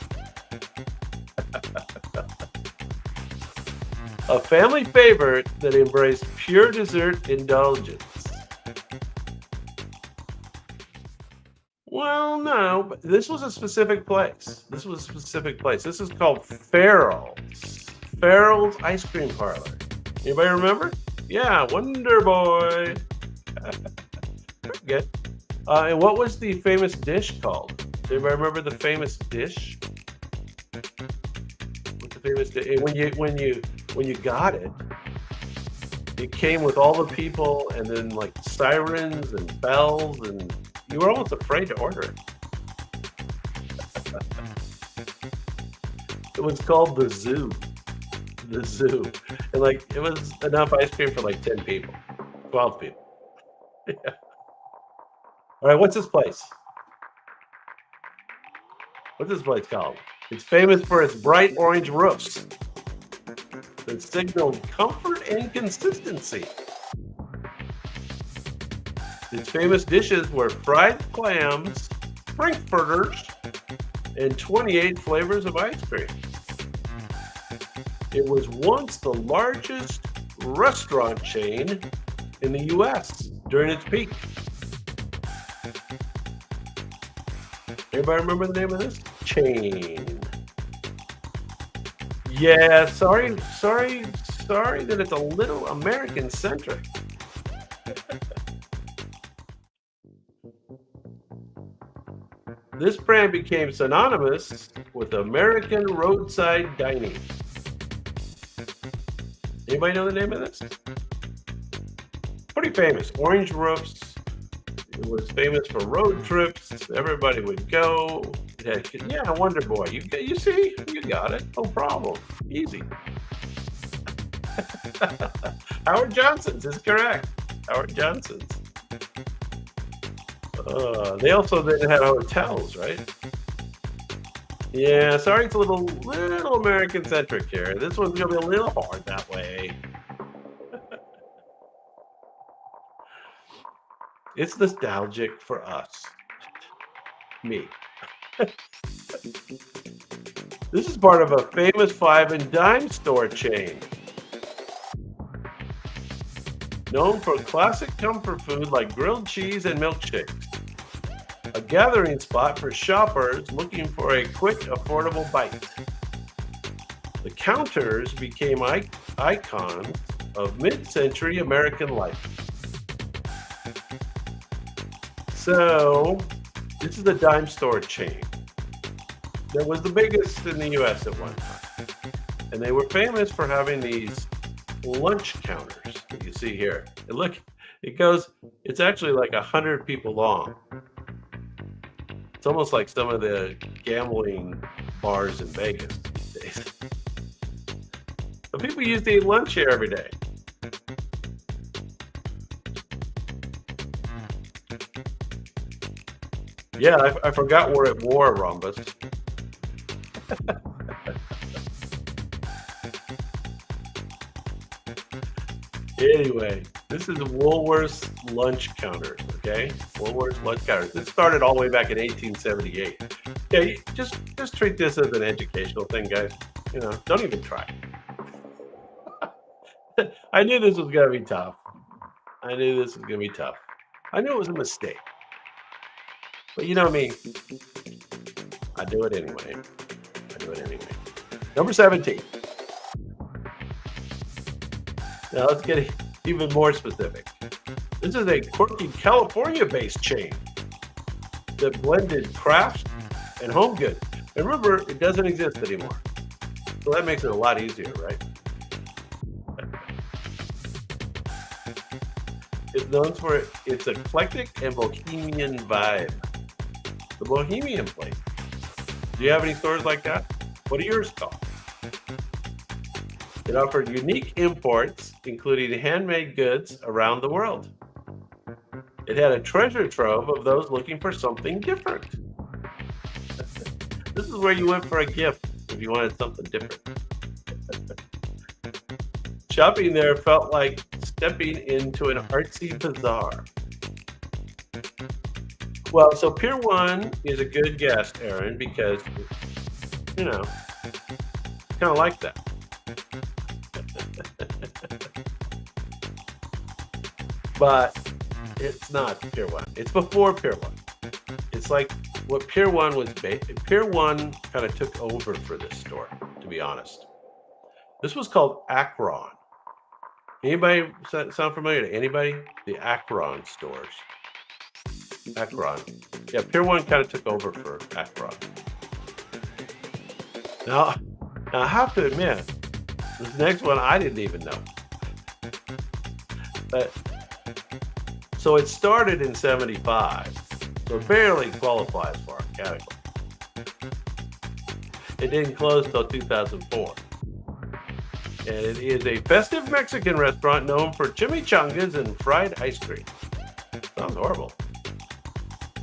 A family favorite that embraced pure dessert indulgence. Well, no, but this was a specific place. This is called Farrell's. Farrell's Ice Cream Parlor. Anybody remember? Yeah, Wonder Boy. Pretty good. And what was the famous dish called? Does anybody remember the famous dish? What's the famous dish? And when you got it, it came with all the people and then like sirens and bells, and you were almost afraid to order it. It was called the Zoo. The Zoo. And like it was enough ice cream for like 10 people, 12 people. Yeah. All right, what's this place? What's this place called? It's famous for its bright orange roofs that signaled comfort and consistency. Its famous dishes were fried clams, frankfurters, and 28 flavors of ice cream. It was once the largest restaurant chain in the U.S. during its peak. Everybody remember the name of this chain? Yeah, sorry that it's a little American-centric. This brand became synonymous with American roadside dining. Anybody know the name of this? Pretty famous. Orange roofs. It was famous for road trips. Everybody would go. Yeah, Wonder Boy. You see? You got it. No problem. Easy. Howard Johnson's is correct. Howard Johnson's. They also then had hotels, right? Yeah, sorry it's a little American-centric here. This one's going to be a little hard that way. It's nostalgic for us. Me. This is part of a famous 5 and dime store chain. Known for classic comfort food like grilled cheese and milkshakes. A gathering spot for shoppers looking for a quick, affordable bite. The counters became icons of mid-century American life. So, this is a dime store chain that was the biggest in the U.S. at one time. And they were famous for having these lunch counters that you see here. And look, it's actually like 100 people long. It's almost like some of the gambling bars in Vegas these days. But people used to eat lunch here every day. Yeah, I forgot where it wore, Rhombus. Anyway, this is Woolworth's lunch counters, okay? Woolworth's lunch counters. This started all the way back in 1878. Yeah, just treat this as an educational thing, guys. You know, don't even try. I knew this was going to be tough. I knew it was a mistake. But you know me, I do it anyway. Number 17. Now let's get even more specific. This is a quirky California-based chain that blended crafts and home goods. And remember, it doesn't exist anymore. So that makes it a lot easier, right? It's known for its eclectic and bohemian vibe. The bohemian place. Do you have any stores like that? What are yours called? It offered unique imports, including handmade goods around the world. It had a treasure trove of those looking for something different. This is where you went for a gift if you wanted something different. Shopping there felt like stepping into an artsy bazaar. Well, so Pier 1 is a good guess, Aaron, because, you know, kind of like that. But it's not Pier 1. It's before Pier 1. It's like what Pier 1 was based. Pier 1 kind of took over for this store, to be honest. This was called Akron. Anybody sound familiar to anybody? The Akron stores. Akron. Yeah, Pier 1 kind of took over for Akron. Now I have to admit, this next one I didn't even know. But so it started in 75, so it barely qualifies for our category. It didn't close till 2004. And it is a festive Mexican restaurant known for chimichangas and fried ice cream. Sounds horrible.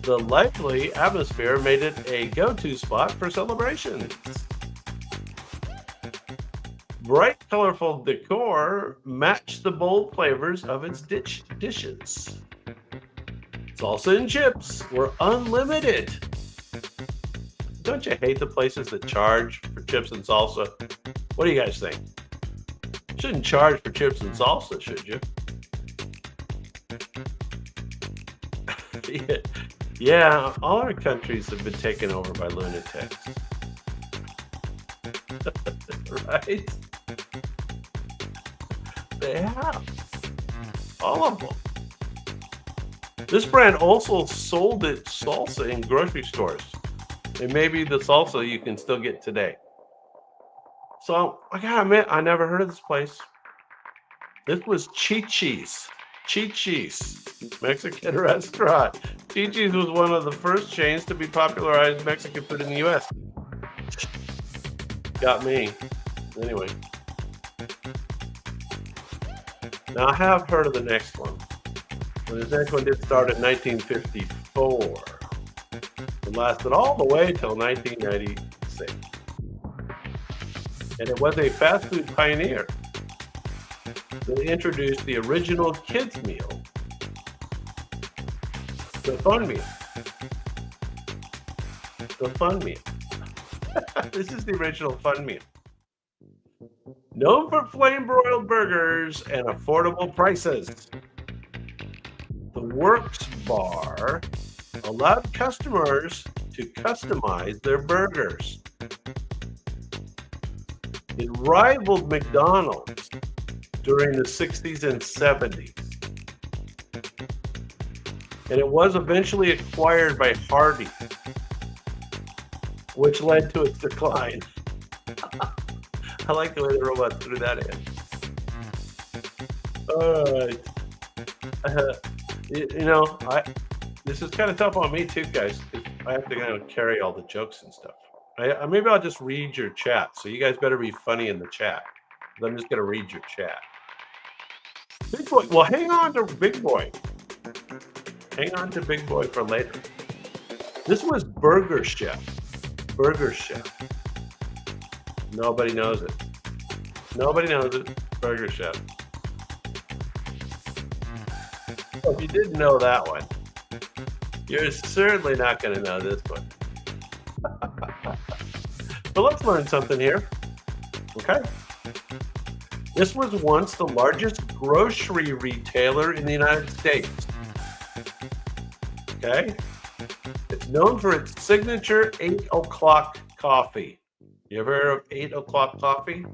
The lively atmosphere made it a go-to spot for celebrations. Bright, colorful decor matched the bold flavors of its dishes. Salsa and chips were unlimited. Don't you hate the places that charge for chips and salsa? What do you guys think? Shouldn't charge for chips and salsa, should you? Yeah, all our countries have been taken over by lunatics. Right? They have. All of them. This brand also sold its salsa in grocery stores. And maybe the salsa you can still get today. So, I gotta admit, I never heard of this place. This was Chi-Chi's. Chi-Chi's Mexican restaurant. Chi-Chi's was one of the first chains to be popularized Mexican food in the U.S. Got me. Anyway. Now, I have heard of the next one. And the next one did start in 1954. It lasted all the way till 1996. And it was a fast food pioneer that introduced the original kids meal, the fun meal. The fun meal. This is the original fun meal. Known for flame-broiled burgers and affordable prices, the Works Bar allowed customers to customize their burgers. It rivaled McDonald's during the 60s and 70s. And it was eventually acquired by Hardy, which led to its decline. I like the way the robot threw that in. All right. This is kind of tough on me too, guys. I have to kind of carry all the jokes and stuff. Maybe I'll just read your chat. So you guys better be funny in the chat. I'm just going to read your chat. Big Boy. Well, hang on to Big Boy. Hang on to Big Boy for later. This was Burger Chef. Burger Chef. Nobody knows it. Nobody knows it. Burger Chef. Well, if you didn't know that one, you're certainly not going to know this one. But let's learn something here. Okay. This was once the largest grocery retailer in the United States. Okay. It's known for its signature 8 o'clock coffee. You ever heard of 8 o'clock coffee?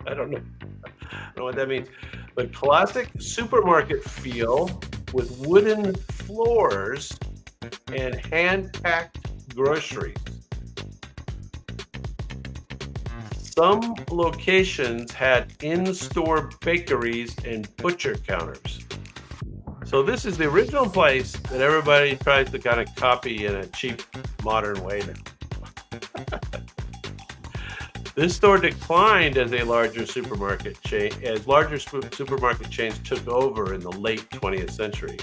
I don't know. I don't know what that means. But classic supermarket feel with wooden floors and hand-packed groceries. Some locations had in-store bakeries and butcher counters. So this is the original place that everybody tries to kind of copy in a cheap, modern way now. This store declined as larger supermarket chains took over in the late 20th century.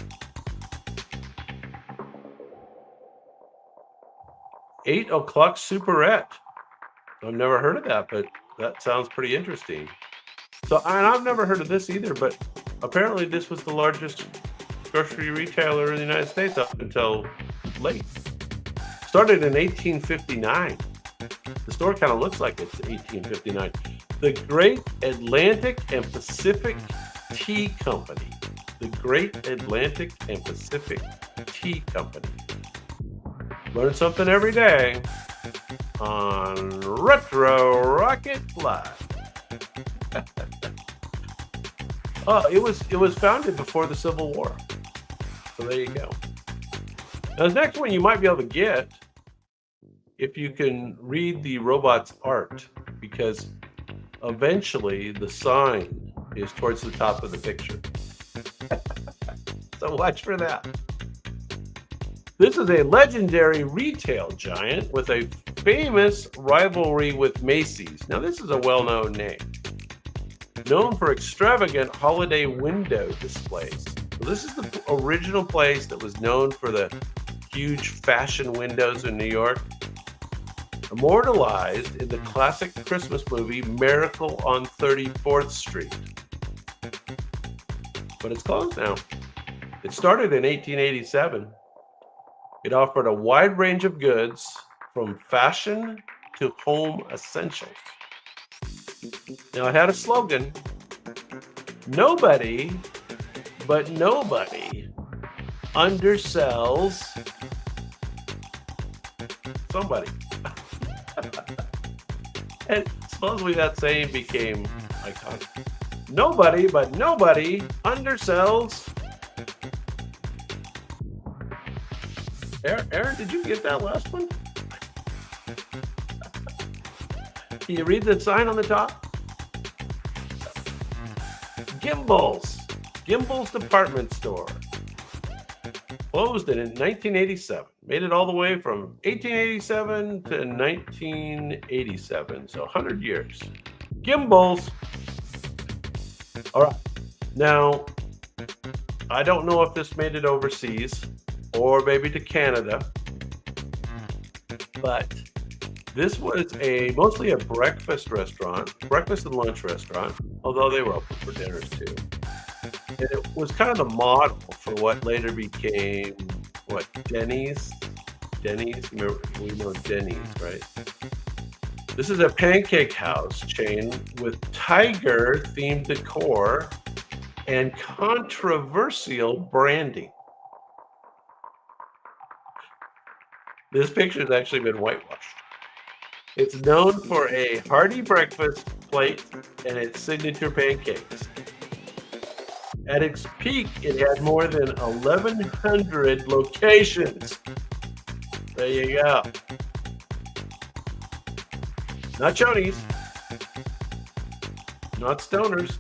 8 o'clock superette. I've never heard of that, but that sounds pretty interesting. So, and I've never heard of this either, but apparently this was the largest grocery retailer in the United States up until late. Started in 1859. The store kind of looks like it's 1859. The Great Atlantic and Pacific Tea Company. The Great Atlantic and Pacific Tea Company. Learn something every day on Retro Rocket Live. Oh, it was founded before the Civil War. So there you go. Now, the next one you might be able to get if you can read the robot's art, because eventually the sign is towards the top of the picture. So watch for that. This is a legendary retail giant with a famous rivalry with Macy's. Now, this is a well-known name. Known for extravagant holiday window displays. So this is the original place that was known for the huge fashion windows in New York. Immortalized in the classic Christmas movie Miracle on 34th Street. But it's closed now. It started in 1887. It offered a wide range of goods from fashion to home essentials. Now, it had a slogan: nobody undersells somebody. And supposedly that saying became iconic. Nobody undersells. Aaron, did you get that last one? Can you read the sign on the top? Gimbel's Department Store. Closed in 1987. Made it all the way from 1887 to 1987. So 100 years. Gimbel's. All right. Now, I don't know if this made it overseas or maybe to Canada, but this was mostly a breakfast and lunch restaurant, although they were open for dinners too. And it was kind of the model for what later became, Denny's? Denny's? Remember, we know Denny's, right? This is a pancake house chain with tiger-themed decor and controversial branding. This picture has actually been whitewashed. It's known for a hearty breakfast plate and its signature pancakes. At its peak, it had more than 1,100 locations. There you go. Not Chonies, not Stoners.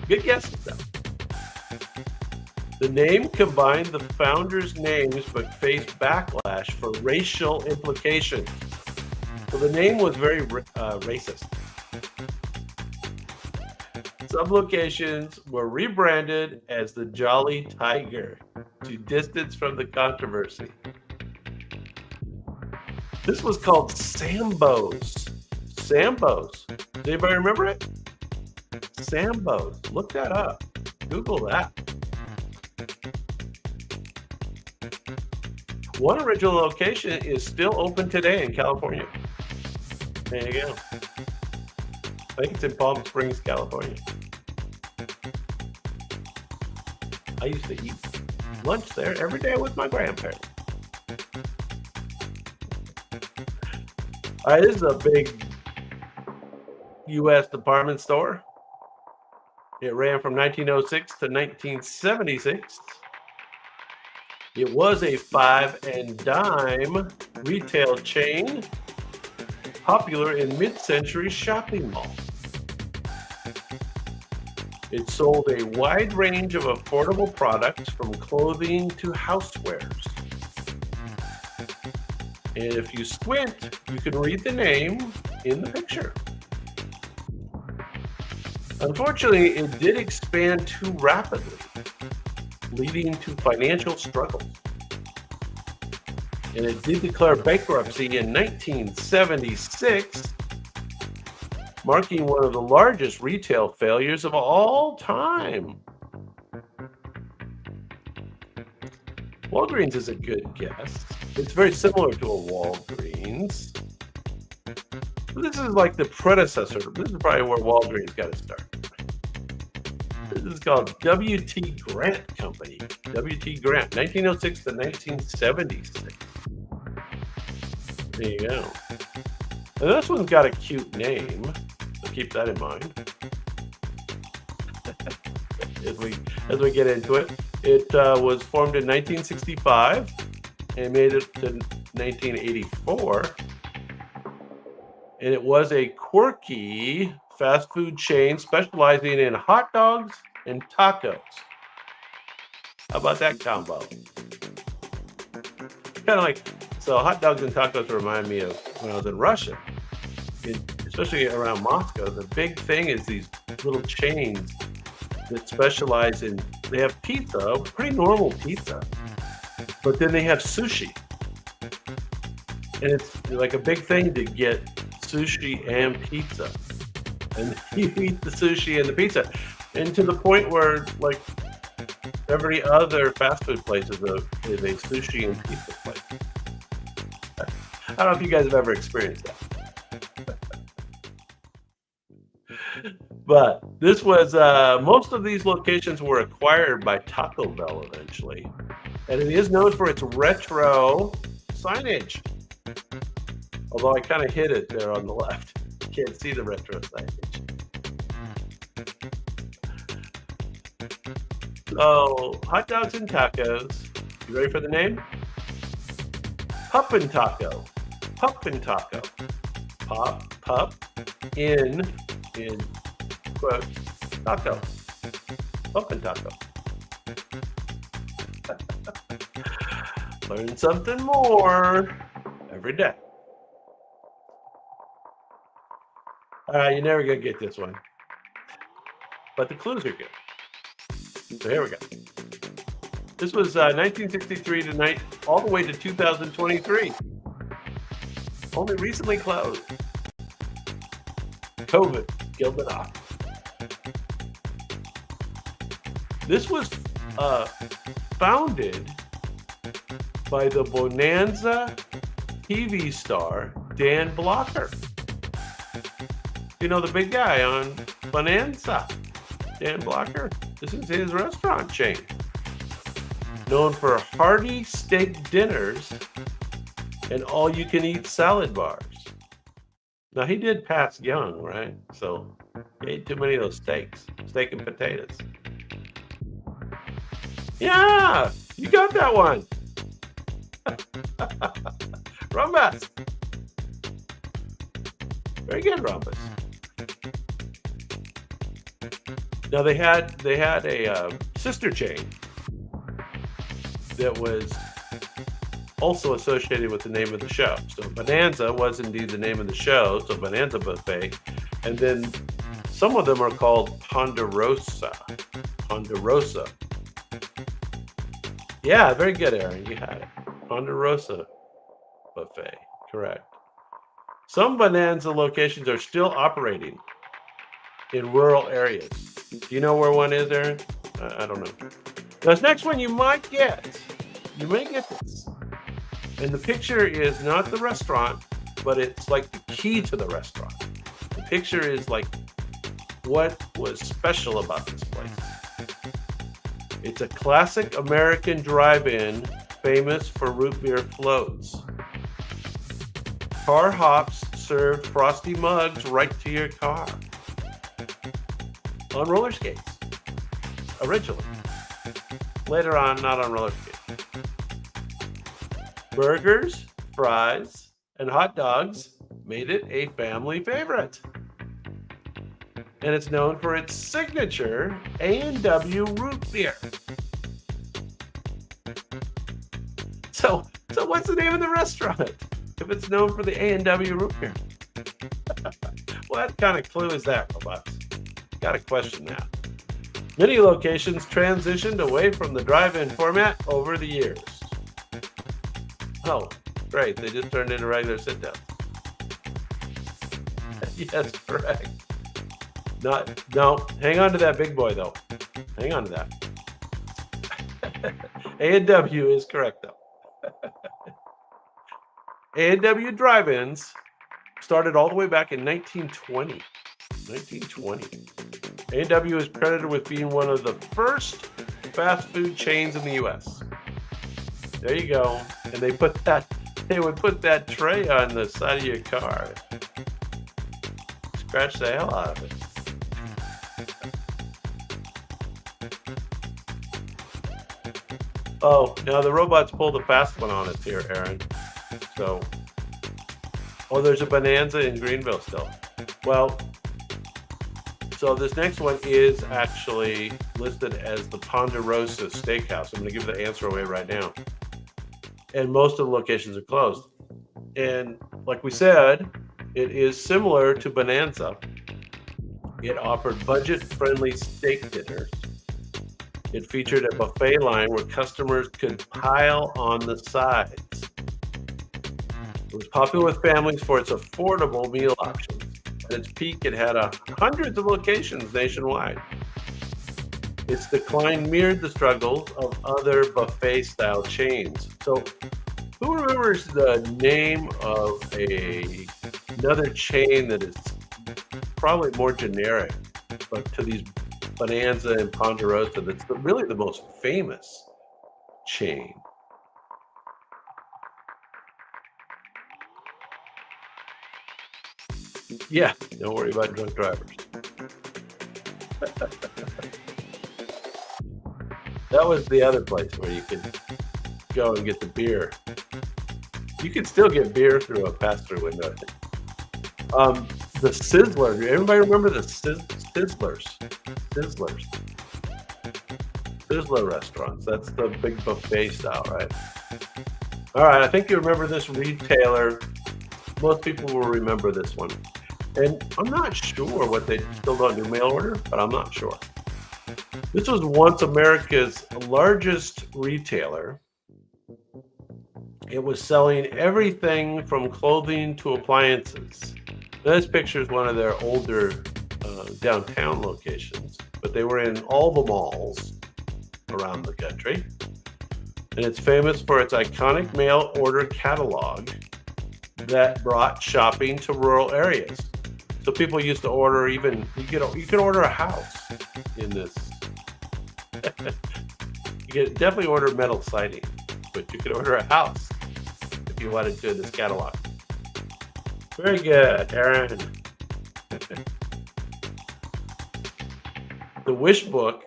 Good guess, though. The name combined the founders' names but faced backlash for racial implications. So the name was very racist. Some locations were rebranded as the Jolly Tiger to distance from the controversy. This was called Sambo's. Sambo's. Does anybody remember it? Sambo's. Look that up. Google that. One original location is still open today in California. There you go. I think it's in Palm Springs, California. I used to eat lunch there every day with my grandparents. This is a big U.S. department store. It ran from 1906 to 1976. It was a 5 and dime retail chain, popular in mid-century shopping malls. It sold a wide range of affordable products from clothing to housewares. And if you squint, you can read the name in the picture. Unfortunately, it did expand too rapidly, leading to financial struggles. And it did declare bankruptcy in 1976, marking one of the largest retail failures of all time. Walgreens is a good guess. It's very similar to a Walgreens. But this is like the predecessor. This is probably where Walgreens got its start. This is called W.T. Grant Company. W.T. Grant, 1906 to 1976. There you go. And this one's got a cute name, so keep that in mind. as we get into it. It was formed in 1965 and made it to 1984. And it was a quirky fast food chain specializing in hot dogs and tacos. How about that combo? Kind of like, so hot dogs and tacos remind me of when I was in Russia, especially around Moscow. The big thing is these little chains that specialize in, they have pizza, pretty normal pizza, but then they have sushi. And it's like a big thing to get sushi and pizza. And you eat the sushi and the pizza. And to the point where, like, every other fast food place is a sushi and pizza place. I don't know if you guys have ever experienced that. But this was, most of these locations were acquired by Taco Bell eventually. And it is known for its retro signage. Although I kind of hid it there on the left. You can't see the retro signage. So, hot dogs and tacos. You ready for the name? Pup and Taco. Pup and Taco. Pup, in quotes, taco. Pup and Taco. Learn something more every day. You're never going to get this one. But the clues are good. So here we go. This was 1963 to all the way to 2023. Only recently closed. COVID killed it off. This was founded by the Bonanza TV star Dan Blocker. You know, the big guy on Bonanza, Dan Blocker. This is his restaurant chain. Known for hearty steak dinners and all-you-can-eat salad bars. Now, he did pass young, right? So he ate too many of those steak and potatoes. Yeah, you got that one. Rumbus. Very good, Rumbus. Now they had a sister chain that was also associated with the name of the show. So Bonanza was indeed the name of the show, so Bonanza Buffet. And then some of them are called Ponderosa. Ponderosa. Yeah, very good, Aaron. You had it. Ponderosa Buffet. Correct. Some Bonanza locations are still operating in rural areas. Do you know where one is, Aaron? I don't know. This next one you might get. You may get this. And the picture is not the restaurant, but it's like the key to the restaurant. The picture is like what was special about this place. It's a classic American drive-in famous for root beer floats. Car hops served frosty mugs right to your car. On roller skates. Originally. Later on, not on roller skates. Burgers, fries, and hot dogs made it a family favorite. And it's known for its signature A&W root beer. So what's the name of the restaurant if it's known for the A&W root beer? What kind of clue is that, robots? Got to question that. Many locations transitioned away from the drive-in format over the years. Oh, great. They just turned into regular sit-downs. Yes, correct. No, hang on to that big boy, though. Hang on to that. A&W is correct, though. A&W drive-ins started all the way back in 1920. 1920. A&W is credited with being one of the first fast food chains in the U.S. There you go. And they would put that tray on the side of your car. Scratch the hell out of it. Oh, now the robots pulled the fast one on us here, Aaron. There's a Bonanza in Greenville still. Well, so this next one is actually listed as the Ponderosa Steakhouse. I'm going to give the answer away right now. And most of the locations are closed. And like we said, it is similar to Bonanza. It offered budget-friendly steak dinners. It featured a buffet line where customers could pile on the sides. It was popular with families for its affordable meal options. At its peak, it had hundreds of locations nationwide. Its decline mirrored the struggles of other buffet-style chains. So, who remembers the name of another chain that is probably more generic, but to these Bonanza and Ponderosa, that's really the most famous chain? Yeah, don't worry about drunk drivers. That was the other place where you could go and get the beer. You can still get beer through a pass-through window. The Sizzler. Everybody remember the Sizzlers? Sizzler restaurants. That's the big buffet style, right? All right, I think you remember this retailer. Most people will remember this one. And I'm not sure what they still don't do mail order, but I'm not sure. This was once America's largest retailer. It was selling everything from clothing to appliances. Now, this picture is one of their older downtown locations, but they were in all the malls around the country. And it's famous for its iconic mail order catalog that brought shopping to rural areas. So people used to order you could order a house in this. You could definitely order metal siding, but you could order a house if if you wanted to in this catalog. Very good, Aaron. The Wish Book,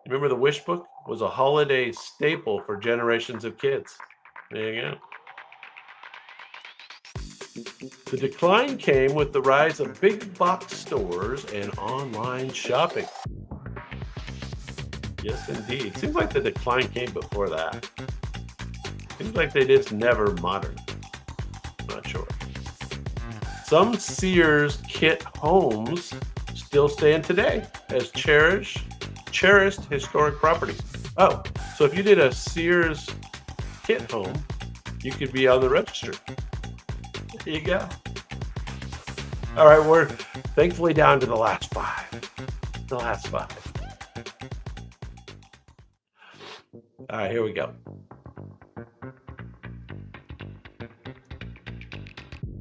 remember the Wish Book? Was a holiday staple for generations of kids. There you go. The decline came with the rise of big box stores and online shopping. Yes, indeed. Seems like the decline came before that. Seems like they just never modern. Not sure. Some Sears kit homes still stand today as cherished historic properties. Oh, so if you did a Sears kit home, you could be on the register. There you go. All right, we're thankfully down to the last five. The last five. All right, here we go.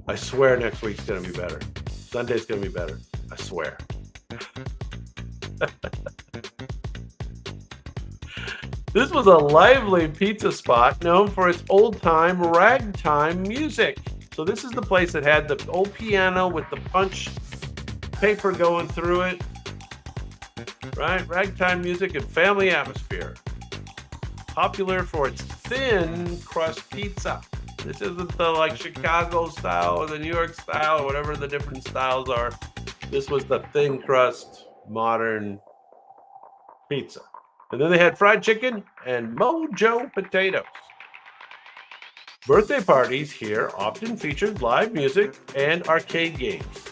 I swear next week's going to be better. Sunday's going to be better. I swear. This was a lively pizza spot known for its old-time ragtime music. So this is the place that had the old piano with the punch paper going through it. Right? Ragtime music and family atmosphere. Popular for its thin crust pizza. This isn't the like Chicago style or the New York style or whatever the different styles are. This was the thin crust modern pizza. And then they had fried chicken and mojo potatoes. Birthday parties here often featured live music and arcade games.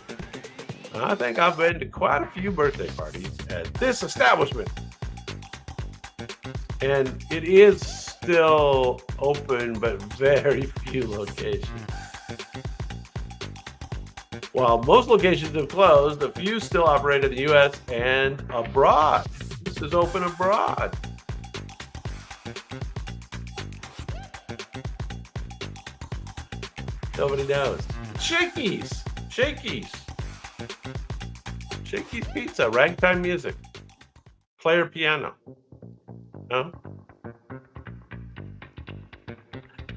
I think I've been to quite a few birthday parties at this establishment. And it is still open, but very few locations. While most locations have closed, a few still operate in the U.S. and abroad. This is open abroad. Nobody knows. Shakey's Pizza, ragtime music, player piano. No?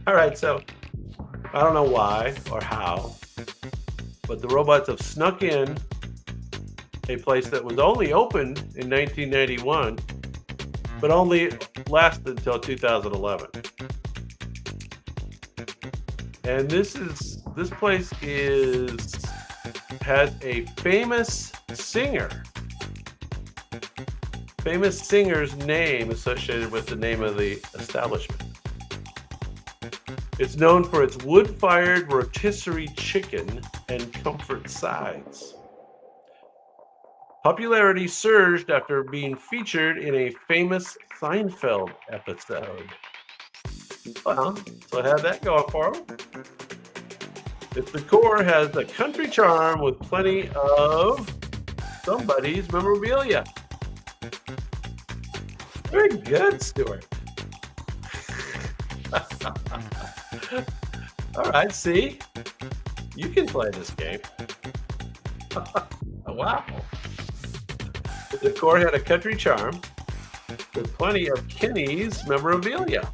All right, so I don't know why or how, but the robots have snuck in a place that was only opened in 1991, but only lasted until 2011. And this place has a famous singer's name associated with the name of the establishment. It's known for its wood-fired rotisserie chicken and comfort sides. Popularity surged after being featured in a famous Seinfeld episode. Well, so how'd that go for them? Its decor has a country charm with plenty of somebody's memorabilia. Very good, Stuart. All right, see? You can play this game. Wow. The decor had a country charm with plenty of Kinney's memorabilia.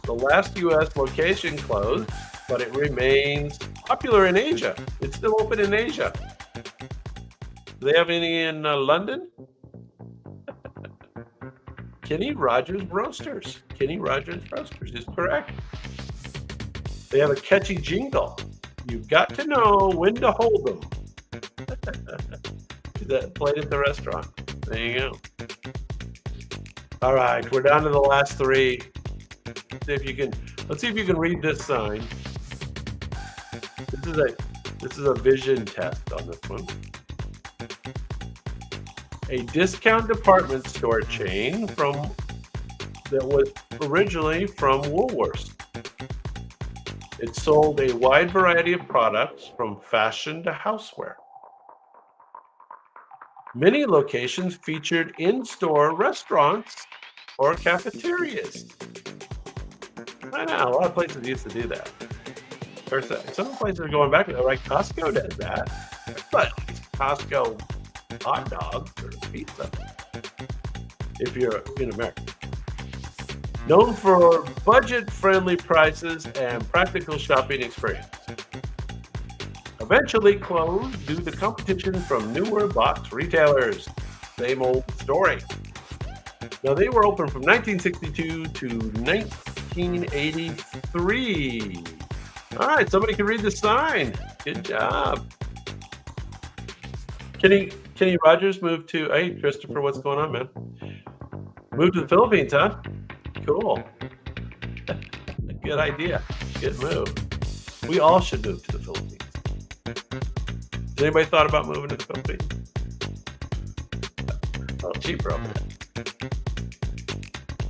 The last U.S. location closed, but it remains popular in Asia. It's still open in Asia. Do they have any in London? Kenny Rogers Roasters. Kenny Rogers Roasters is correct. They have a catchy jingle. You've got to know when to hold them. That played at the restaurant. There you go. All right, we're down to the last three. Let's see if you can read this sign. This is a vision test on this one. A discount department store chain that was originally from Woolworth. It sold a wide variety of products from fashion to houseware. Many locations featured in-store restaurants or cafeterias. I know, a lot of places used to do that. Some places are going back to that, right? Costco does that. But Costco hot dogs or pizza if you're in America. Known for budget-friendly prices and practical shopping experience. Eventually closed due to competition from newer box retailers. Same old story. Now, they were open from 1962 to 1983. All right, somebody can read the sign. Good job. Kenny Rogers moved to, hey, Christopher, what's going on, man? Moved to the Philippines, huh? Cool. Good idea. Good move. We all should move to the Philippines. Has anybody thought about moving to the Philippines? Oh, cheaper over there.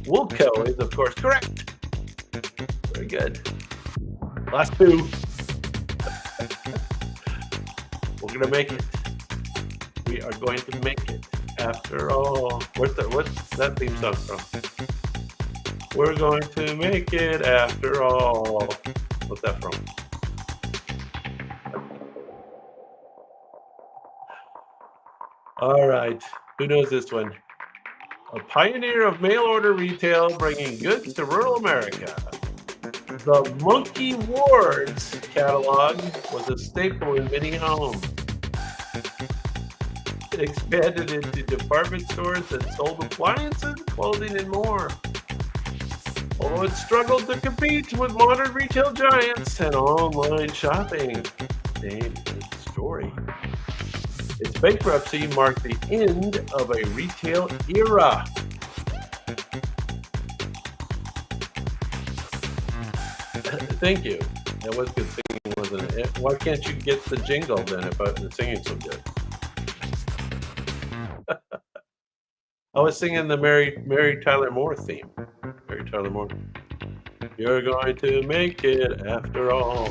Woolco is, of course, correct. Very good. Last two. We're going to make it. We are going to make it after all. What's that theme song from? We're going to make it after all. What's that from? All right. Who knows this one? A pioneer of mail order retail bringing goods to rural America. The Monkey Ward's catalog was a staple in many homes. It expanded into department stores that sold appliances, clothing, and more. Although it struggled to compete with modern retail giants and online shopping. Same story. Its bankruptcy marked the end of a retail era. Thank you. That was good singing, wasn't it? Why can't you get the jingle then if the singing's so good? I was singing the Mary Tyler Moore theme. Mary Tyler Moore. You're going to make it after all.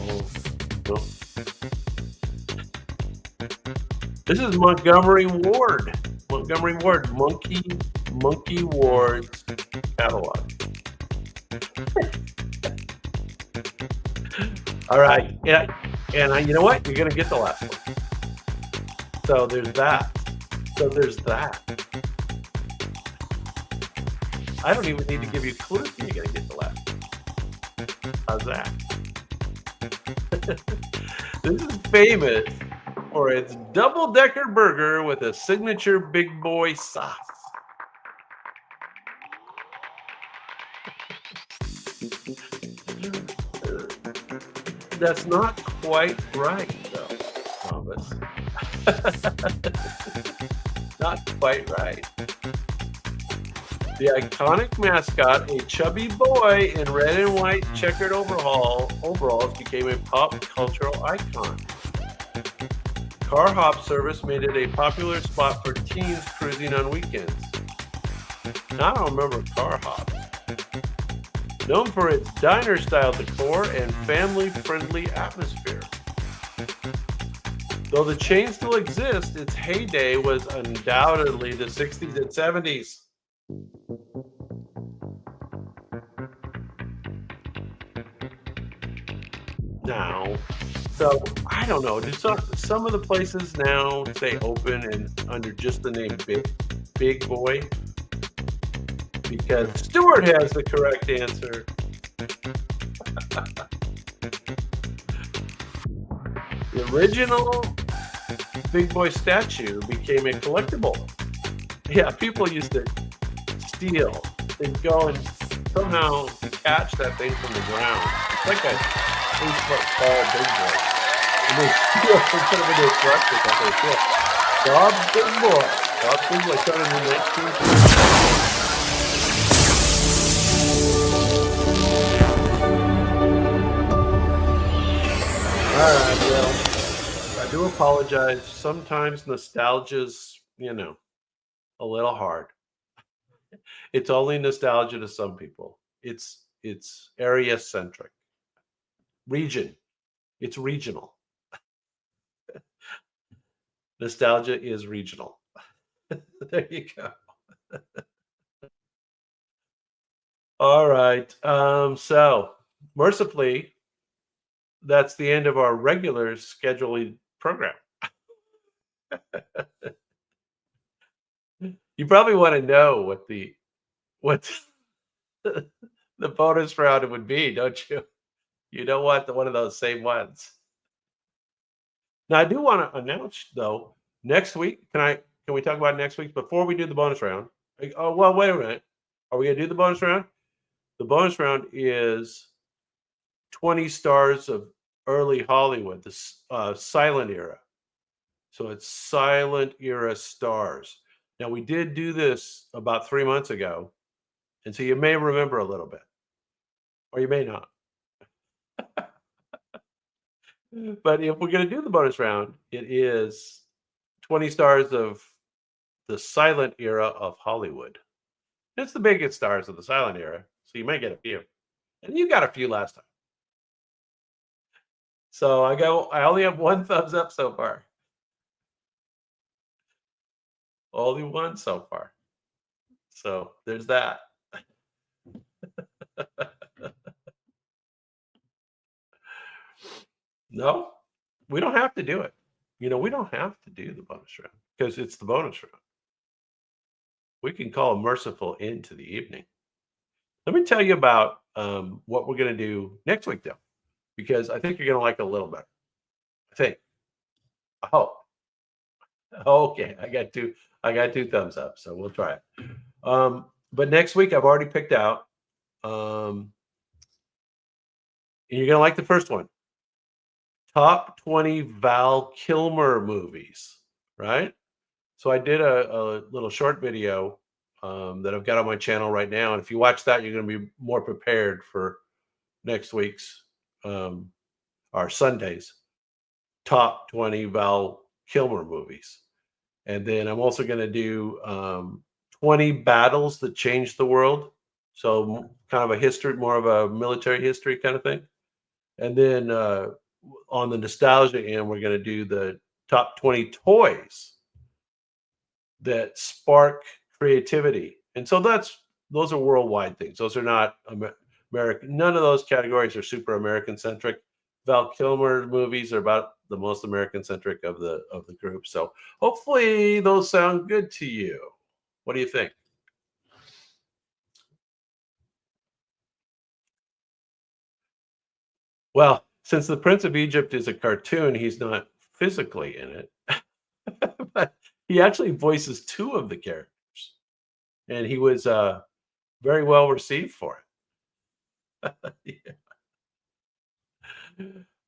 No. This is Montgomery Ward. Montgomery Ward, Monkey Ward's catalog. All right, and you know what? You're gonna get the last one. So there's that. I don't even need to give you clues, and you're gonna get the last one. How's that? This is famous for its double-decker burger with a signature Big Boy sauce. That's not quite right, though, Thomas. Not quite right. The iconic mascot, a chubby boy in red and white checkered overalls, became a pop cultural icon. Car hop service made it a popular spot for teens cruising on weekends. Now I don't remember car hops. Known for its diner-style decor and family-friendly atmosphere. Though the chain still exists, its heyday was undoubtedly the 60s and 70s. Now, so I don't know. Do some of the places now stay open and under just the name Big Boy? Because Stuart has the correct answer. The original Big Boy statue became a collectible. Yeah, people used to steal. They'd go and somehow catch that thing from the ground. It's like a 8-foot tall Big Boy. And they steal and put them in their truck or something. Bob's Big Boy. Bob's Big Boy started in 1950. All right, well, I do apologize. Sometimes nostalgia's, a little hard. It's only nostalgia to some people. It's area centric. Region. It's regional. Nostalgia is regional. There you go. All right. So mercifully, that's the end of our regular scheduled program. You probably want to know what the bonus round would be, don't you? You don't want one of those same ones. Now, I do want to announce though, next week. Can we talk about next week before we do the bonus round? Oh well, wait a minute. Are we gonna do the bonus round? The bonus round is 20 stars of early Hollywood, the silent era. So it's silent era stars. Now we did do this about 3 months ago, and so you may remember a little bit, or you may not. But if we're going to do the bonus round, it is 20 stars of the silent era of Hollywood. It's the biggest stars of the silent era, so you may get a few. And you got a few last time. So I only have one thumbs up so far. Only one so far. So there's that. No, we don't have to do it. We don't have to do the bonus round because it's the bonus round. We can call a merciful end to the evening. Let me tell you about what we're going to do next week, though, because I think you're going to like it a little better. I think. I hope. Okay, I got two thumbs up, so we'll try it. But next week I've already picked out, and you're going to like the first one. Top 20 Val Kilmer movies, right? So I did a little short video that I've got on my channel right now. And if you watch that, you're going to be more prepared for next week's or Sunday's top 20 Val Kilmer movies. And then I'm also going to do 20 battles that changed the world. So kind of a history, more of a military history kind of thing. And then on the nostalgia end, we're going to do the top 20 toys that spark creativity. And so those are worldwide things. Those are not American. None of those categories are super American centric. Val Kilmer movies are about the most American centric of the group. So hopefully those sound good to you. What do you think? Well, since the Prince of Egypt is a cartoon, he's not physically in it, but he actually voices two of the characters, and he was very well received for it. Yeah.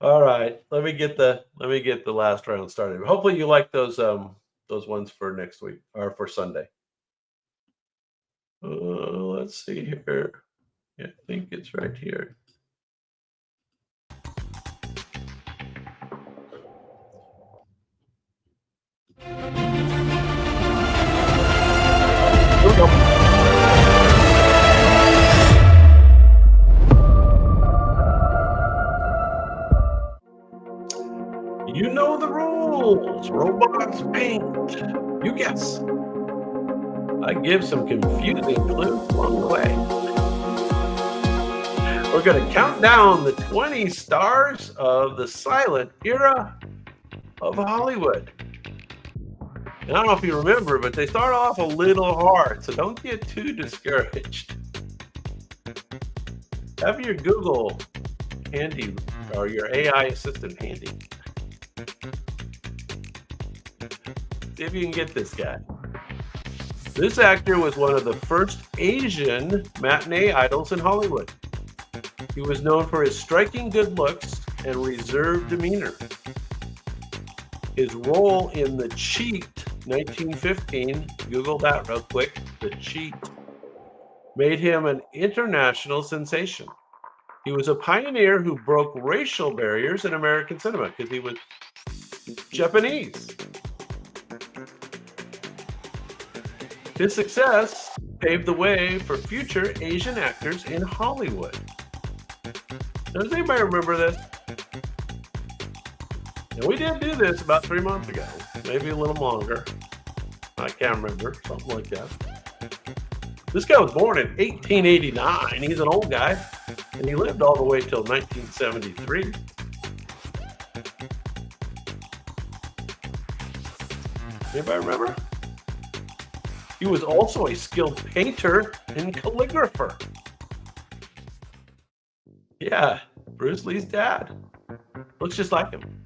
All right, let me get the last round started. Hopefully, you like those ones for next week or for Sunday. Let's see here. Yeah, I think it's right here. Here we go. You know the rules. Robots paint. You guess. I give some confusing clues along the way. We're going to count down the 20 stars of the silent era of Hollywood. And I don't know if you remember, but they start off a little hard, so don't get too discouraged. Have your Google handy or your AI assistant handy. See if you can get this guy. This actor was one of the first Asian matinee idols in Hollywood. He was known for his striking good looks and reserved demeanor. His role in The Cheat 1915, Google that real quick, The Cheat, made him an international sensation. He was a pioneer who broke racial barriers in American cinema because he was Japanese. His success paved the way for future Asian actors in Hollywood. Does anybody remember this? And we did do this about 3 months ago, maybe a little longer. I can't remember, something like that. This guy was born in 1889. He's an old guy, and he lived all the way till 1973. Anybody remember? He was also a skilled painter and calligrapher. Yeah, Bruce Lee's dad. Looks just like him.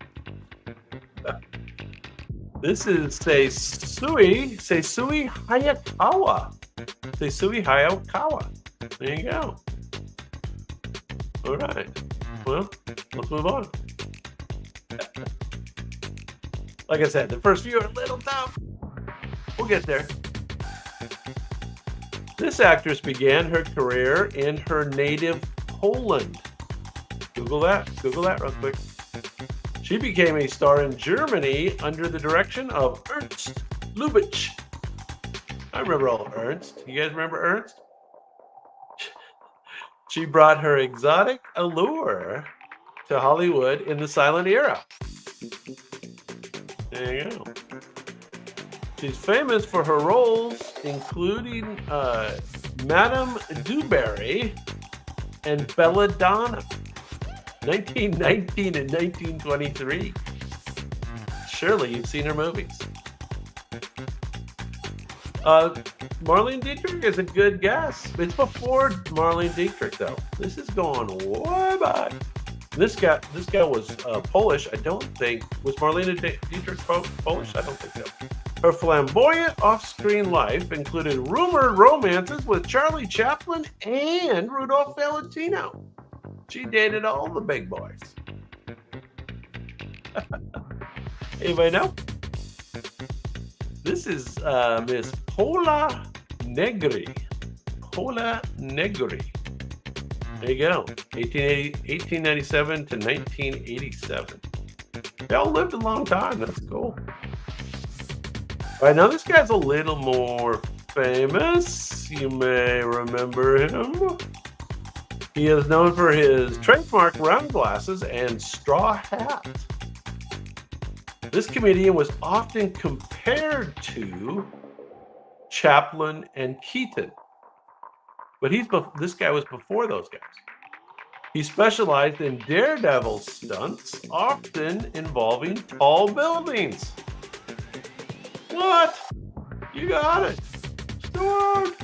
This is Seisui Hayakawa. Seisui Hayakawa. There you go. All right. Well, let's move on. Like I said, the first few are a little tough. We'll get there. This actress began her career in her native Poland. Google that real quick. She became a star in Germany under the direction of Ernst Lubitsch. I remember all Ernst. You guys remember Ernst? She brought her exotic allure to Hollywood in the silent era. There you go. She's famous for her roles, including Madame Dewberry and Belladonna, 1919 and 1923. Surely you've seen her movies. Marlene Dietrich is a good guess. It's before Marlene Dietrich, though. This is going way back. This guy was Polish. I don't think. Was Marlene Dietrich Polish? I don't think so. Her flamboyant off-screen life included rumored romances with Charlie Chaplin and Rudolph Valentino. She dated all the big boys. Anybody know? This is Miss Pola Negri. Pola Negri. There you go. 1897 to 1987. They all lived a long time. That's cool. All right, now this guy's a little more famous. You may remember him. He is known for his trademark round glasses and straw hat. This comedian was often compared to Chaplin and Keaton. But this guy was before those guys. He specialized in daredevil stunts, often involving tall buildings. What? You got it. Stewart.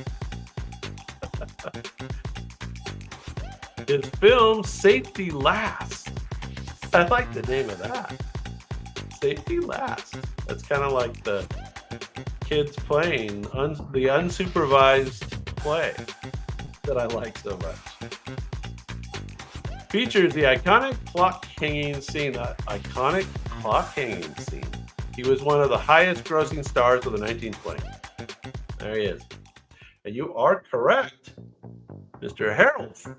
His film Safety Last. I like the name of that. Safety Last. That's kind of like the kids playing the unsupervised play that I like so much. Features the iconic clock hanging scene. He was one of the highest grossing stars of the 1920s. There he is. And you are correct. Mr.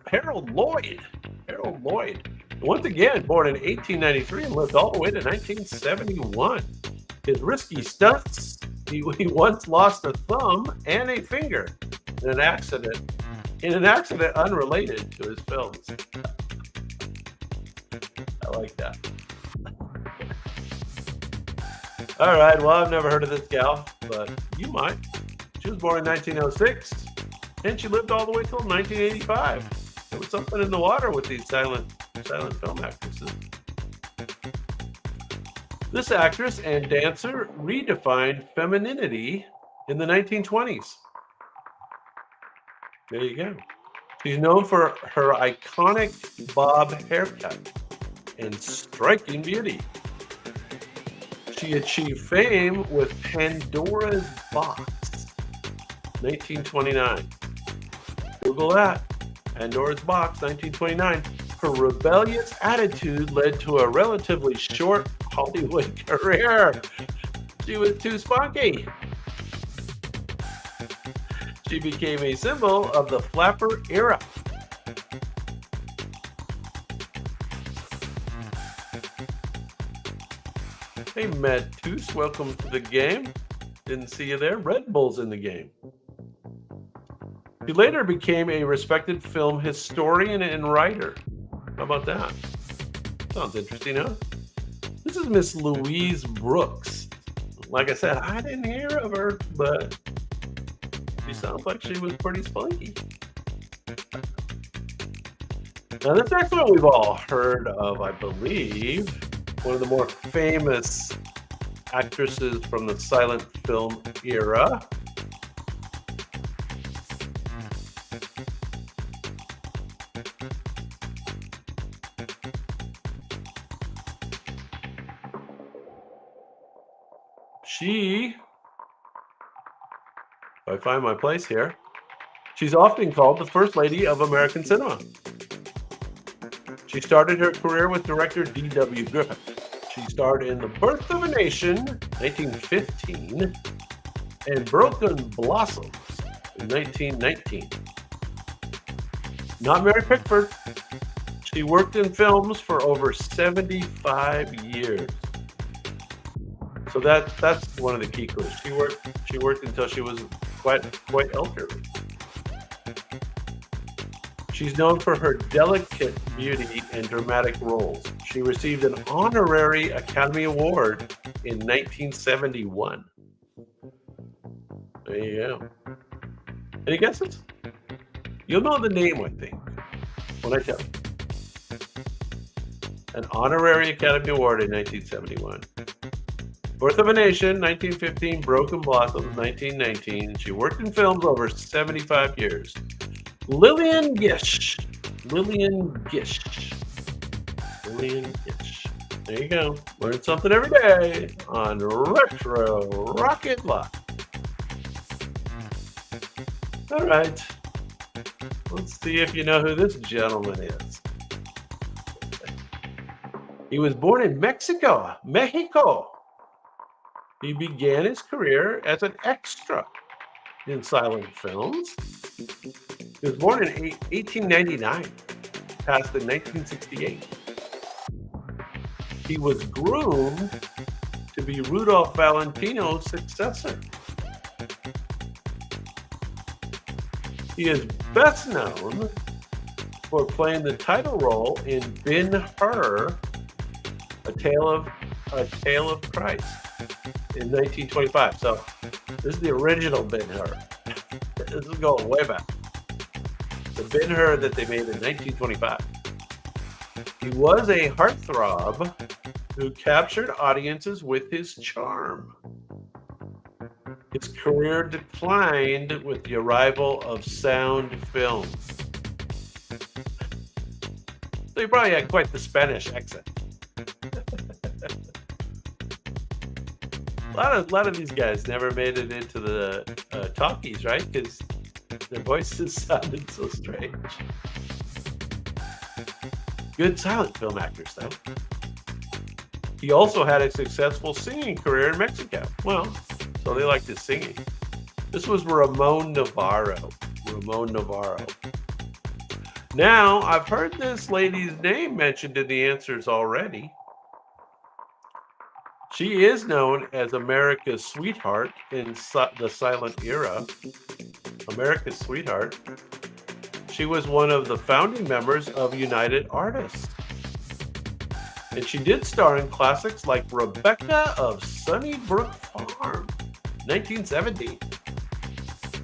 Harold Lloyd. Harold Lloyd. Once again, born in 1893 and lived all the way to 1971. His risky stunts, he once lost a thumb and a finger in an accident unrelated to his films. I like that. All right, well, I've never heard of this gal, but you might. She was born in 1906, and she lived all the way till 1985. There was something in the water with these silent film actresses. This actress and dancer redefined femininity in the 1920s. There you go. She's known for her iconic bob haircut and striking beauty. She achieved fame with Pandora's Box, 1929. Google that. Pandora's Box, 1929. Her rebellious attitude led to a relatively short Hollywood career. She was too spunky. She became a symbol of the flapper era. Hey, Matus, welcome to the game. Didn't see you there. Red Bull's in the game. He later became a respected film historian and writer. How about that? Sounds interesting, huh? This is Miss Louise Brooks. Like I said, I didn't hear of her, but she sounds like she was pretty spunky. Now, this next one we've all heard of, I believe. One of the more famous actresses from the silent film era. If I find my place here, she's often called the First Lady of American cinema. She started her career with director D.W. Griffith. She starred in The Birth of a Nation, 1915, and Broken Blossoms in 1919. Not Mary Pickford. She worked in films for over 75 years. So that's one of the key clues. She worked until she was quite elderly. She's known for her delicate beauty and dramatic roles. She received an honorary Academy Award in 1971. There you go. Any guesses? You'll know the name, I think, when I tell you. An honorary Academy Award in 1971. Birth of a Nation, 1915. Broken Blossoms, 1919. She worked in films over 75 years. Lillian Gish. There you go. Learn something every day on Retro Rocket Live. All right. Let's see if you know who this gentleman is. He was born in Mexico. He began his career as an extra in silent films. He was born in 1899, passed in 1968. He was groomed to be Rudolph Valentino's successor. He is best known for playing the title role in Ben-Hur, A Tale of Christ in 1925. So this is the original Ben-Hur. This is going way back. The Ben-Hur that they made in 1925. He was a heartthrob who captured audiences with his charm. His career declined with the arrival of sound films. So he probably had quite the Spanish accent. A lot of these guys never made it into the talkies, right? Because their voices sounded so strange. Good silent film actors, though. He also had a successful singing career in Mexico. Well, so they liked his singing. This was Ramon Navarro. Now, I've heard this lady's name mentioned in the answers already. She is known as America's Sweetheart in the silent era. America's Sweetheart. She was one of the founding members of United Artists. And she did star in classics like Rebecca of Sunnybrook Farm, 1970.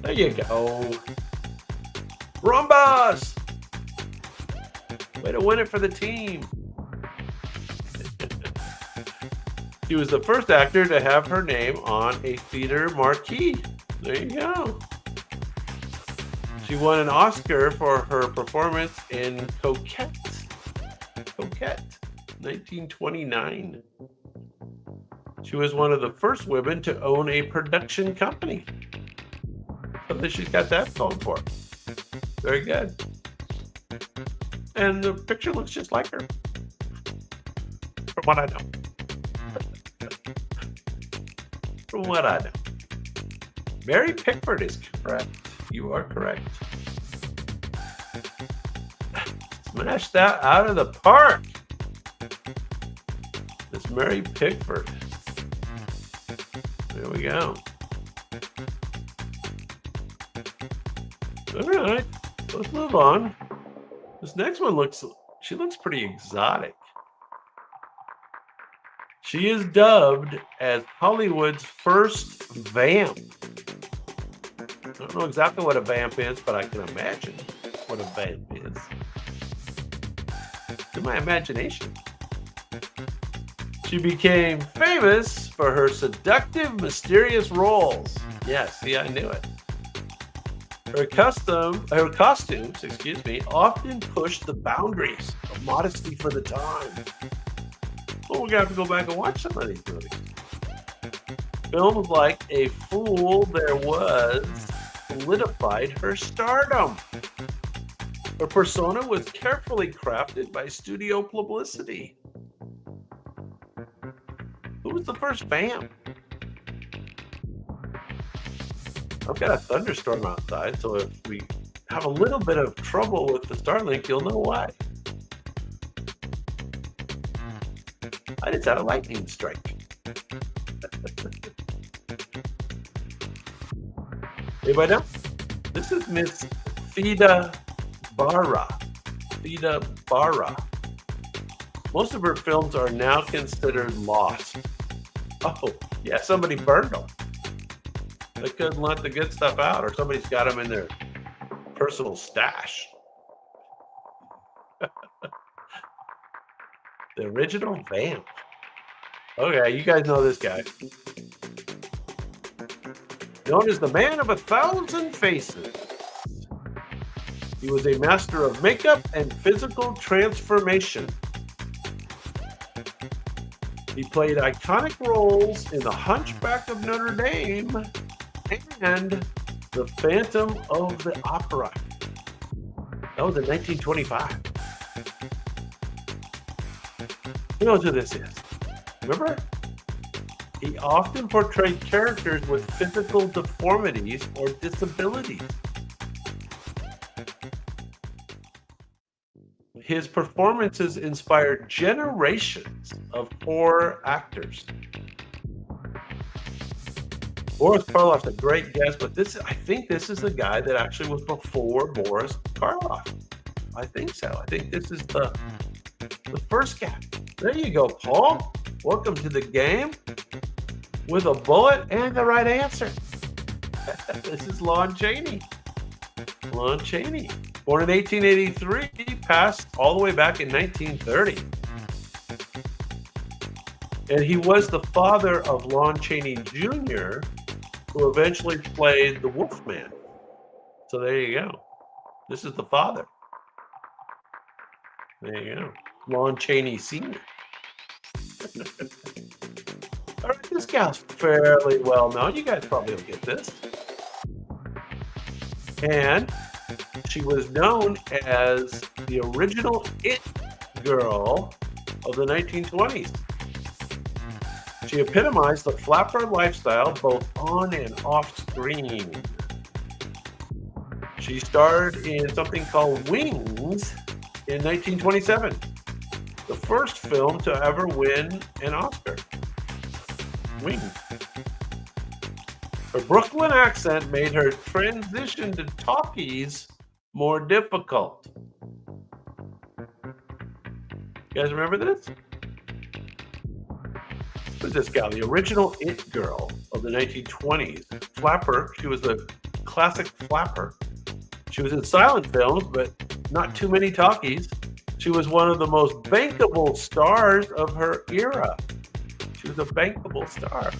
There you go. Rumbas! Way to win it for the team. She was the first actor to have her name on a theater marquee. There you go. She won an Oscar for her performance in Coquette, 1929. She was one of the first women to own a production company. So she's got that going for her. Very good. And the picture looks just like her, from what I know. Mary Pickford is correct. You are correct. Smash that out of the park. It's Mary Pickford. There we go. All right, let's move on. This next one looks pretty exotic. She is dubbed as Hollywood's first vamp. I don't know exactly what a vamp is, but I can imagine what a vamp is. It's in my imagination. She became famous for her seductive, mysterious roles. Yes, see, I knew it. Her costumes, often pushed the boundaries of modesty for the time. Well, we're gonna have to go back and watch some of these movies. Films like A Fool There Was solidified her stardom. Her persona was carefully crafted by studio publicity. Who was the first vamp? I've got a thunderstorm outside, so if we have a little bit of trouble with the Starlink, you'll know why. I just had a lightning strike. Anybody know? This is Miss Theda Bara. Theda Bara. Most of her films are now considered lost. Oh, yeah, somebody burned them. They couldn't let the good stuff out, or somebody's got them in their personal stash. The original vamp. Okay, you guys know this guy. Known as the man of 1,000 faces. He was a master of makeup and physical transformation. He played iconic roles in The Hunchback of Notre Dame and The Phantom of the Opera. That was in 1925. Who knows who this is? Remember? He often portrayed characters with physical deformities or disabilities. His performances inspired generations of horror actors. Boris Karloff's a great guess, but I think this is the guy that actually was before Boris Karloff. I think so. I think this is the first guy. There you go, Paul. Welcome to the game with a bullet and the right answer. This is Lon Chaney. Lon Chaney. Born in 1883, passed all the way back in 1930. And he was the father of Lon Chaney Jr., who eventually played the Wolfman. So there you go. This is the father. There you go. Lon Chaney Sr. All right, this gal's fairly well known. You guys probably will get this. And she was known as the original It girl of the 1920s. She epitomized the flapper lifestyle both on and off screen. She starred in something called Wings in 1927, the first film to ever win an Oscar. Wings. Her Brooklyn accent made her transition to talkies more difficult. You guys remember this? Who's this gal? The original It girl of the 1920s. Flapper. She was the classic flapper. She was in silent films, but not too many talkies. She was one of the most bankable stars of her era. She was a bankable star.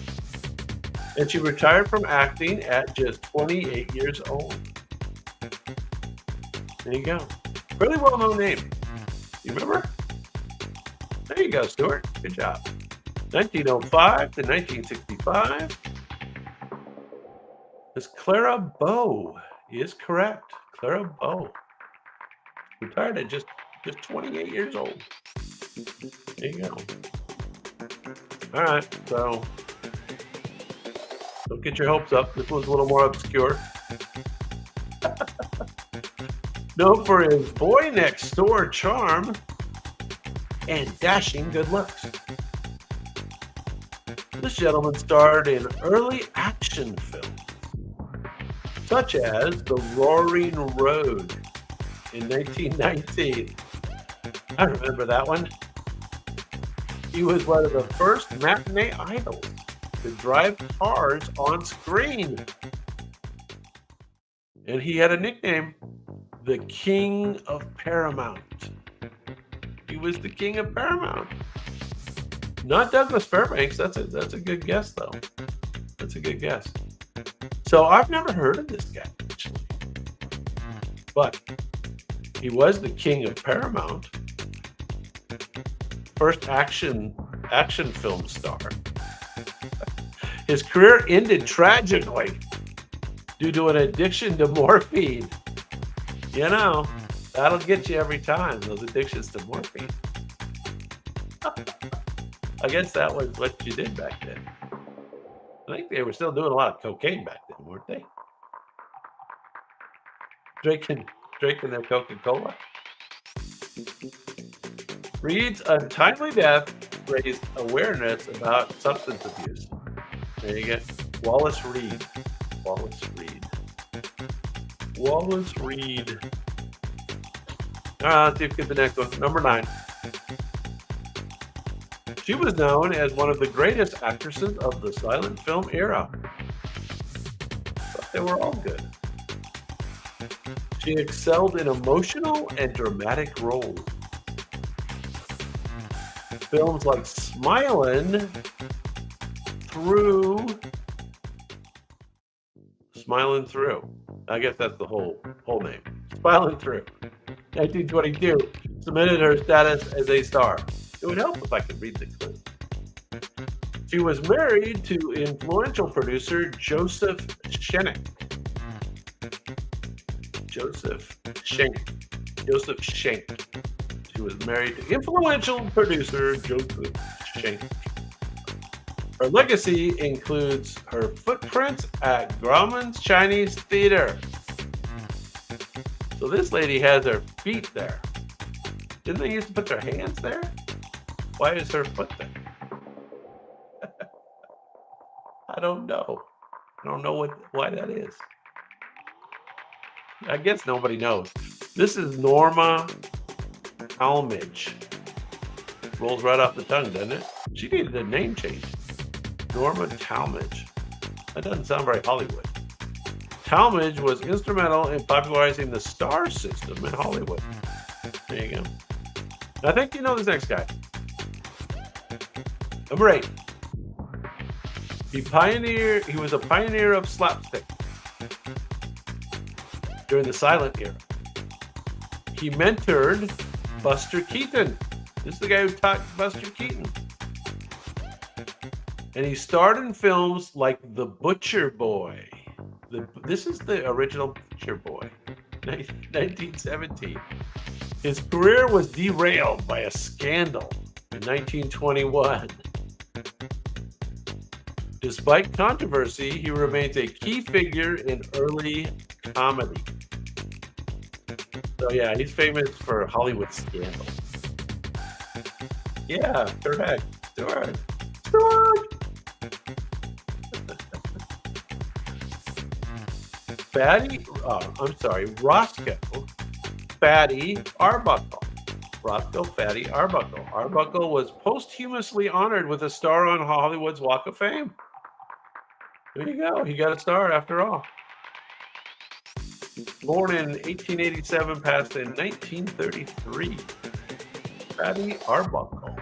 And she retired from acting at just 28 years old. There you go. Really well-known name. You remember? There you go, Stuart. Good job. 1905 to 1965. Miss Clara Bow is correct. Clara Bow. Retired at just 28 years old. There you go. All right, so don't get your hopes up. This one's a little more obscure. Known for his boy next door charm and dashing good looks. This gentleman starred in early action films, such as The Roaring Road in 1919. I remember that one. He was one of the first matinee idols to drive cars on screen. And he had a nickname, the King of Paramount. He was the King of Paramount. Not Douglas Fairbanks. That's a good guess, though. That's a good guess. So I've never heard of this guy, actually. But he was the King of Paramount. First action film star. His career ended tragically due to an addiction to morphine. You know, that'll get you every time, those addictions to morphine. I guess that was what you did back then. I think they were still doing a lot of cocaine back then, weren't they? Drinking their Coca-Cola. Reed's untimely death raised awareness about substance abuse. There you go. Wallace Reed. Wallace Reed. Wallace Reed. All right, let's see if we get the next one. Number 9. She was known as one of the greatest actresses of the silent film era. But they were all good. She excelled in emotional and dramatic roles. Films like Smilin' Through. I guess that's the whole name. Smilin' Through. 1922 cemented her status as a star. It would help if I could read the clue. She was married to influential producer Joseph Schenck. Joseph Schenck. She was married to influential producer Joseph Schenck. Her legacy includes her footprints at Grauman's Chinese Theater. So this lady has her feet there. Didn't they used to put their hands there? Why is her foot there? I don't know. I don't know why that is. I guess nobody knows. This is Norma Talmadge. Rolls right off the tongue, doesn't it? She needed a name change. Norma Talmadge. That doesn't sound very Hollywood. Talmadge was instrumental in popularizing the star system in Hollywood. There you go. I think you know this next guy. Number 8. He was a pioneer of slapstick during the silent era. He mentored Buster Keaton. This is the guy who taught Buster Keaton. And he starred in films like The Butcher Boy. This is the original Butcher Boy, 1917. His career was derailed by a scandal in 1921. Despite controversy, he remains a key figure in early comedy. So yeah, he's famous for Hollywood scandal. Yeah, correct. Stewart. Roscoe Fatty Arbuckle. Roscoe Fatty Arbuckle. Arbuckle was posthumously honored with a star on Hollywood's Walk of Fame. There you go. He got a star after all. Born in 1887, passed in 1933. Fatty Arbuckle.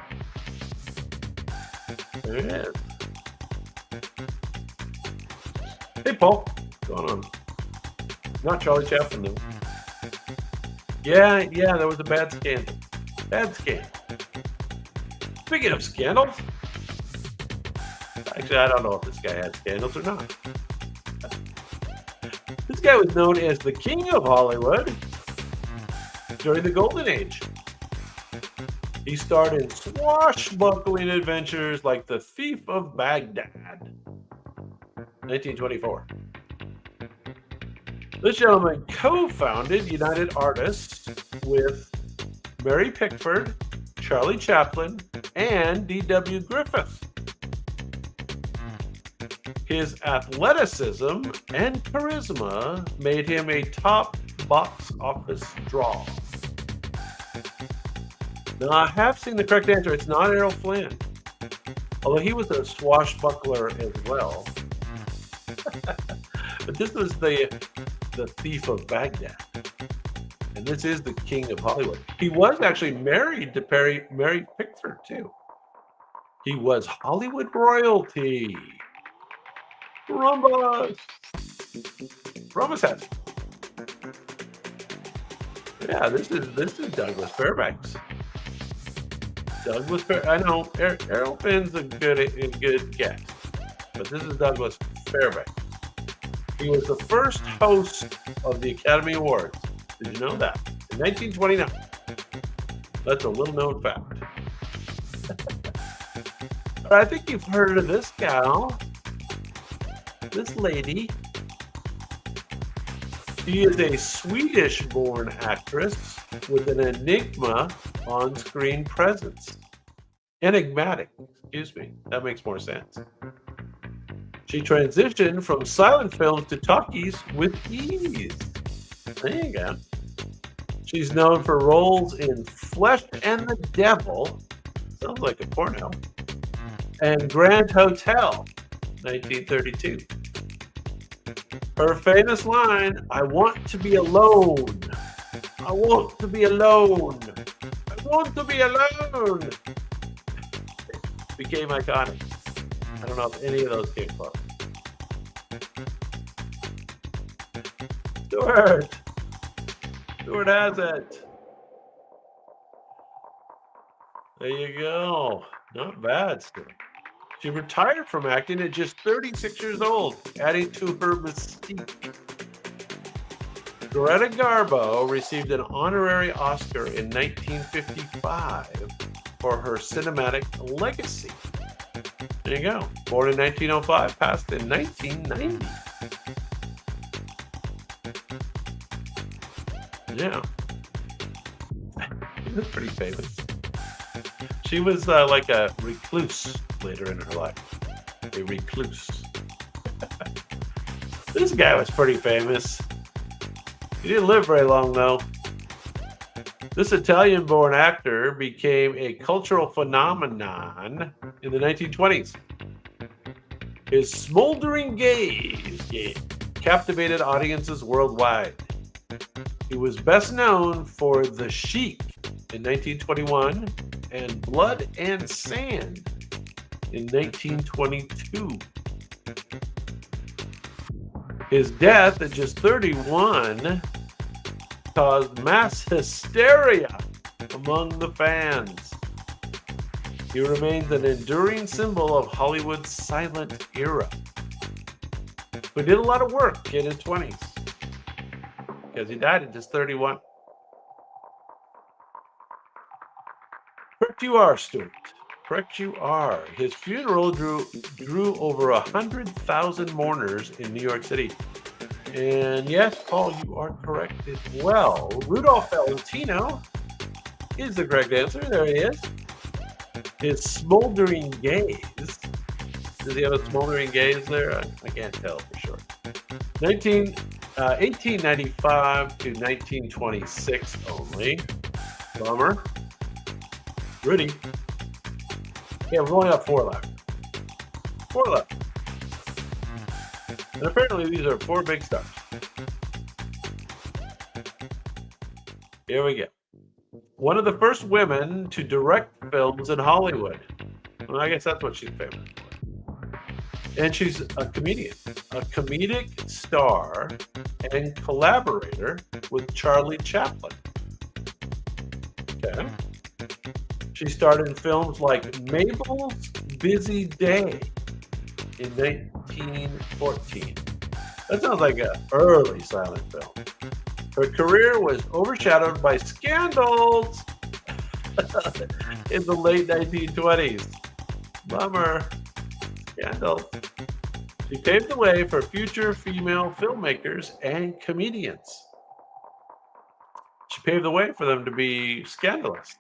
There it is. Hey, Paul. What's going on? Not Charlie Chaplin, though. Yeah, there was a bad scandal. Speaking of scandals, actually, I don't know if this guy had scandals or not. This guy was known as the King of Hollywood during the Golden Age. He starred in swashbuckling adventures like The Thief of Baghdad, 1924. This gentleman co-founded United Artists with Mary Pickford, Charlie Chaplin, and D.W. Griffith. His athleticism and charisma made him a top box office draw. Now, I have seen the correct answer. It's not Errol Flynn, although he was a swashbuckler as well. But this was the Thief of Baghdad. And this is the King of Hollywood. He was actually married to Mary Pickford, too. He was Hollywood royalty. Rhombus has. Yeah, this is Douglas Fairbanks. I know Errol Flynn's a good guess. but this is Douglas Fairbanks. He was the first host of the Academy Awards. Did you know that? In 1929. That's a little known fact. I think you've heard of this gal. This lady. She is a Swedish-born actress with an enigma on-screen presence. Enigmatic, excuse me. That makes more sense. She transitioned from silent films to talkies with ease. There you go. She's known for roles in Flesh and the Devil. Sounds like a porno. And Grand Hotel, 1932. Her famous line, "I want to be alone. I want to be alone. I want to be alone," became iconic. I don't know if any of those came close. Stuart has it. There you go. Not bad, Stuart. She retired from acting at just 36 years old, adding to her mystique. Greta Garbo received an honorary Oscar in 1955 for her cinematic legacy. There you go. Born in 1905, passed in 1990. Yeah. She was pretty famous. She was like a recluse later in her life. A recluse. This guy was pretty famous. He didn't live very long, though. This Italian-born actor became a cultural phenomenon in the 1920s. His smoldering gaze captivated audiences worldwide. He was best known for The Sheik in 1921 and Blood and Sand in 1922. His death at just 31 caused mass hysteria among the fans. He remains an enduring symbol of Hollywood's silent era. He did a lot of work in his 20s because he died at just 31. Correct you are, Stuart. Correct you are. His funeral drew over 100,000 mourners in New York City. And yes, Paul, you are correct as well. Rudolph Valentino is the correct answer. There he is. His smoldering gaze. Does he have a smoldering gaze there? I can't tell for sure. 1895 to 1926 only. Bummer. Rudy. Yeah, we're only up 4 left. 4 left. And apparently these are 4 big stars. Here we go. One of the first women to direct films in Hollywood. Well, I guess that's what she's famous for. And she's a comedian, a comedic star and collaborator with Charlie Chaplin. Okay. She starred in films like Mabel's Busy Day in 1914. That sounds like an early silent film. Her career was overshadowed by scandals in the late 1920s. Bummer. Scandals. She paved the way for future female filmmakers and comedians. She paved the way for them to be scandalous.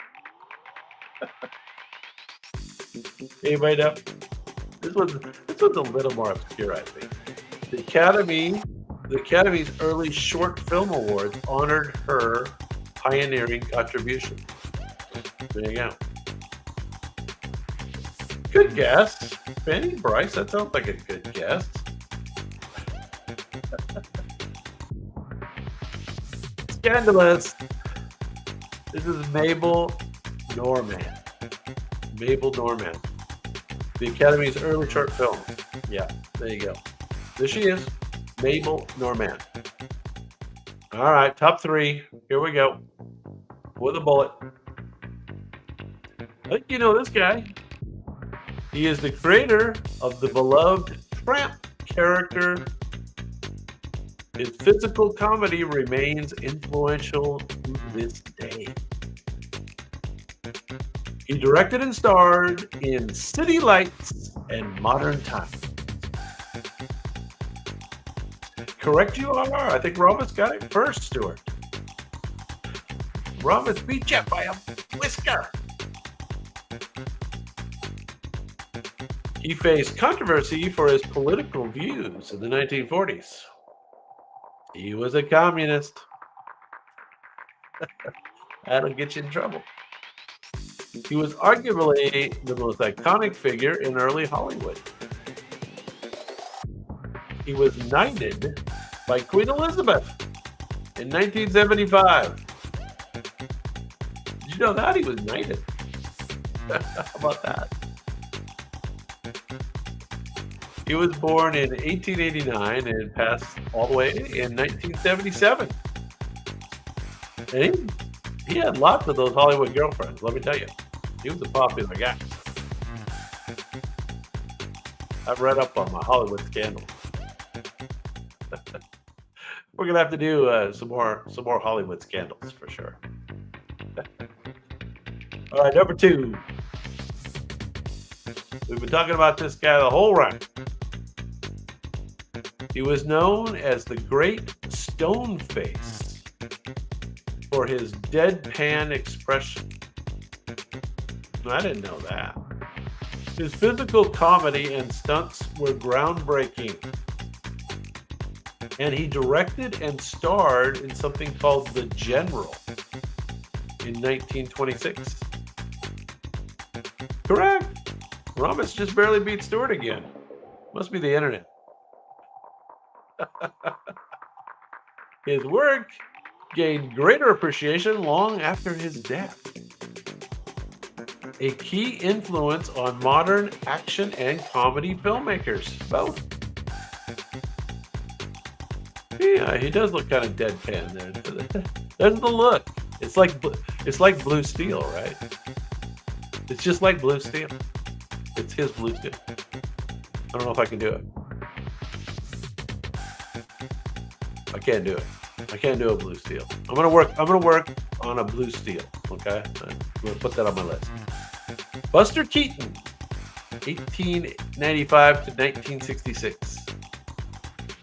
Anybody know? This one's a little more obscure, I think. The Academy's early short film awards honored her pioneering contribution. There you go. Good guess. Fanny Bryce, that sounds like a good guess. Scandalous. This is Mabel Normand. Mabel Normand. The Academy's early short film. Yeah, there you go. There she is. Mabel Normand. All right, top 3. Here we go. With a bullet. I think you know this guy. He is the creator of the beloved Tramp character. His physical comedy remains influential to this day. He directed and starred in City Lights and Modern Times. Correct you are. I think Robert's got it first, Stuart. Roberts beat you by a whisker. He faced controversy for his political views in the 1940s. He was a communist. That'll get you in trouble. He was arguably the most iconic figure in early Hollywood. He was knighted by Queen Elizabeth in 1975. Did you know that? He was knighted. How about that? He was born in 1889 and passed all the way in 1977. And he had lots of those Hollywood girlfriends, let me tell you. He was a popular guy. I've read up on my Hollywood scandals. We're gonna have to do some more Hollywood scandals for sure. All right, number 2. We've been talking about this guy the whole run. He was known as the Great Stone Face for his deadpan expression. I didn't know that. His physical comedy and stunts were groundbreaking. And he directed and starred in something called The General in 1926. Correct. Ramos just barely beat Stewart again. Must be the internet. His work gained greater appreciation long after his death. A key influence on modern action and comedy filmmakers, both. Yeah, he does look kind of deadpan there. There's the look. It's like Blue Steel, right? It's just like Blue Steel. It's his Blue Steel. I don't know if I can do it. I can't do it. I can't do a Blue Steel. I'm gonna work on a Blue Steel. Okay, I'm gonna put that on my list. Buster Keaton, 1895 to 1966.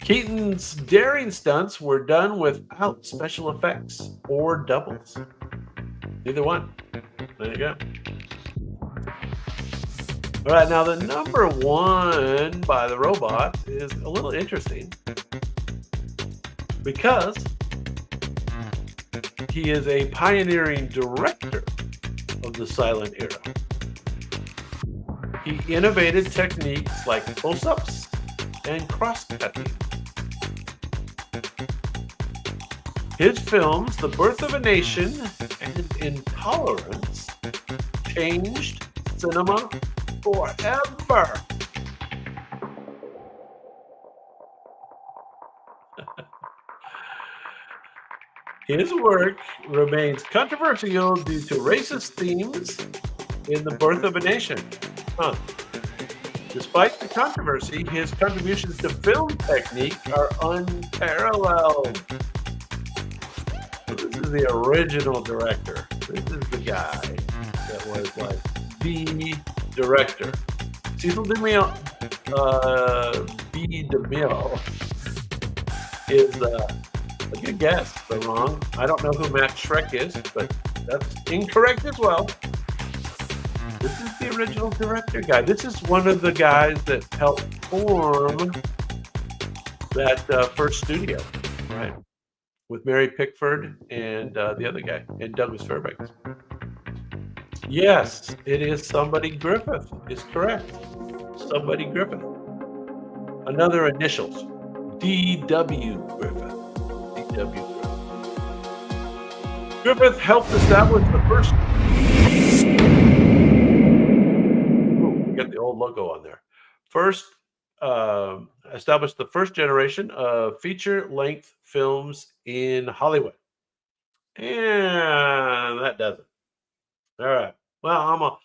Keaton's daring stunts were done without special effects or doubles. Neither one. There you go. All right, now the number 1 by the robot is a little interesting because he is a pioneering director of the silent era. He innovated techniques like close-ups and cross-cutting. His films, The Birth of a Nation and Intolerance, changed cinema forever. His work remains controversial due to racist themes in The Birth of a Nation. Despite the controversy, his contributions to film technique are unparalleled. This is the original director. This is the guy that was like the director. Cecil DeMille, B. DeMille is a good guess, but wrong. I don't know who Matt Schreck is, but that's incorrect as well. This is the original director guy. This is one of the guys that helped form that first studio, right? With Mary Pickford and the other guy, and Douglas Fairbanks. Yes, it is Somebody Griffith. Is correct. Somebody Griffith. Another initials. D.W. Griffith. D.W. Griffith. Griffith helped establish the first. We got the old logo on there. Established the first generation of feature-length films in Hollywood. And that does it. All right. Well,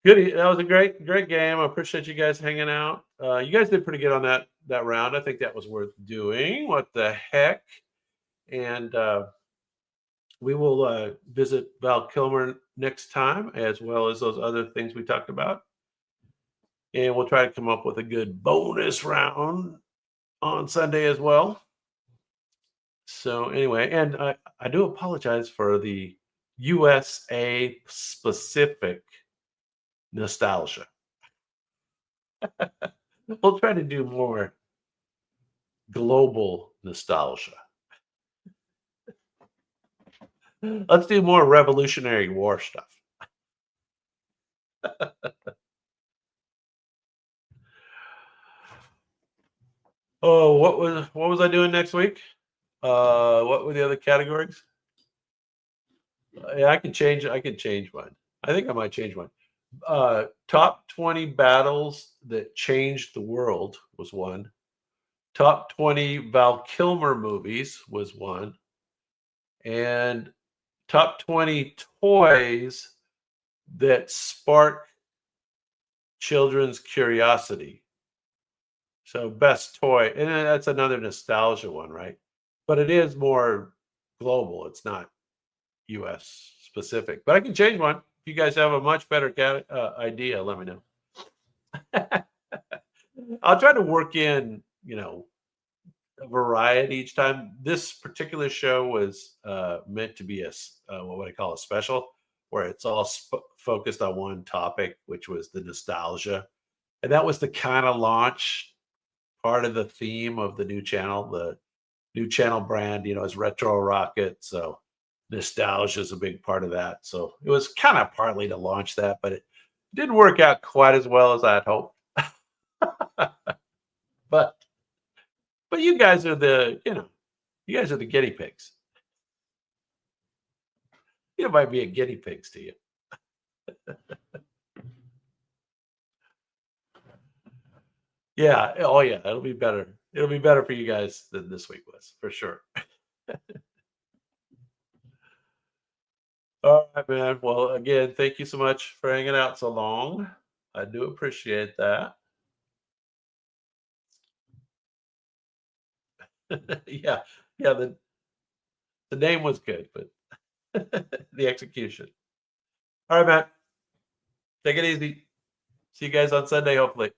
Good. That was a great game. I appreciate you guys hanging out. You guys did pretty good on that round. I think that was worth doing. What the heck? And we will visit Val Kilmer next time, as well as those other things we talked about. And we'll try to come up with a good bonus round on Sunday as well. So anyway, and I do apologize for the USA specific nostalgia. We'll try to do more global nostalgia. Let's do more Revolutionary War stuff. Oh, what was I doing next week? What were the other categories? Yeah, I can change. I can change one. I think I might change one. Top 20 battles that changed the world was one. Top 20 Val Kilmer movies was one. And top 20 toys that spark children's curiosity. So best toy, and then that's another nostalgia one, right? But it is more global. It's not US specific. But I can change one. If you guys have a much better idea, let me know. I'll try to work in, a variety each time. This particular show was meant to be what would I call a special, where it's all focused on one topic, which was the nostalgia, and that was the kind of launch part of the theme of the new channel. The new channel brand, is Retro Rocket, so nostalgia is a big part of that. So it was kind of partly to launch that, but it didn't work out quite as well as I had hoped. but but you guys are you guys are the guinea pigs. It might be a guinea pigs to you. Yeah. Oh yeah, it'll be better. It'll be better for you guys than this week was, for sure. All right, man. Well, again, thank you so much for hanging out so long. I do appreciate that. Yeah. Yeah, the name was good, but the execution. All right, man. Take it easy. See you guys on Sunday, hopefully.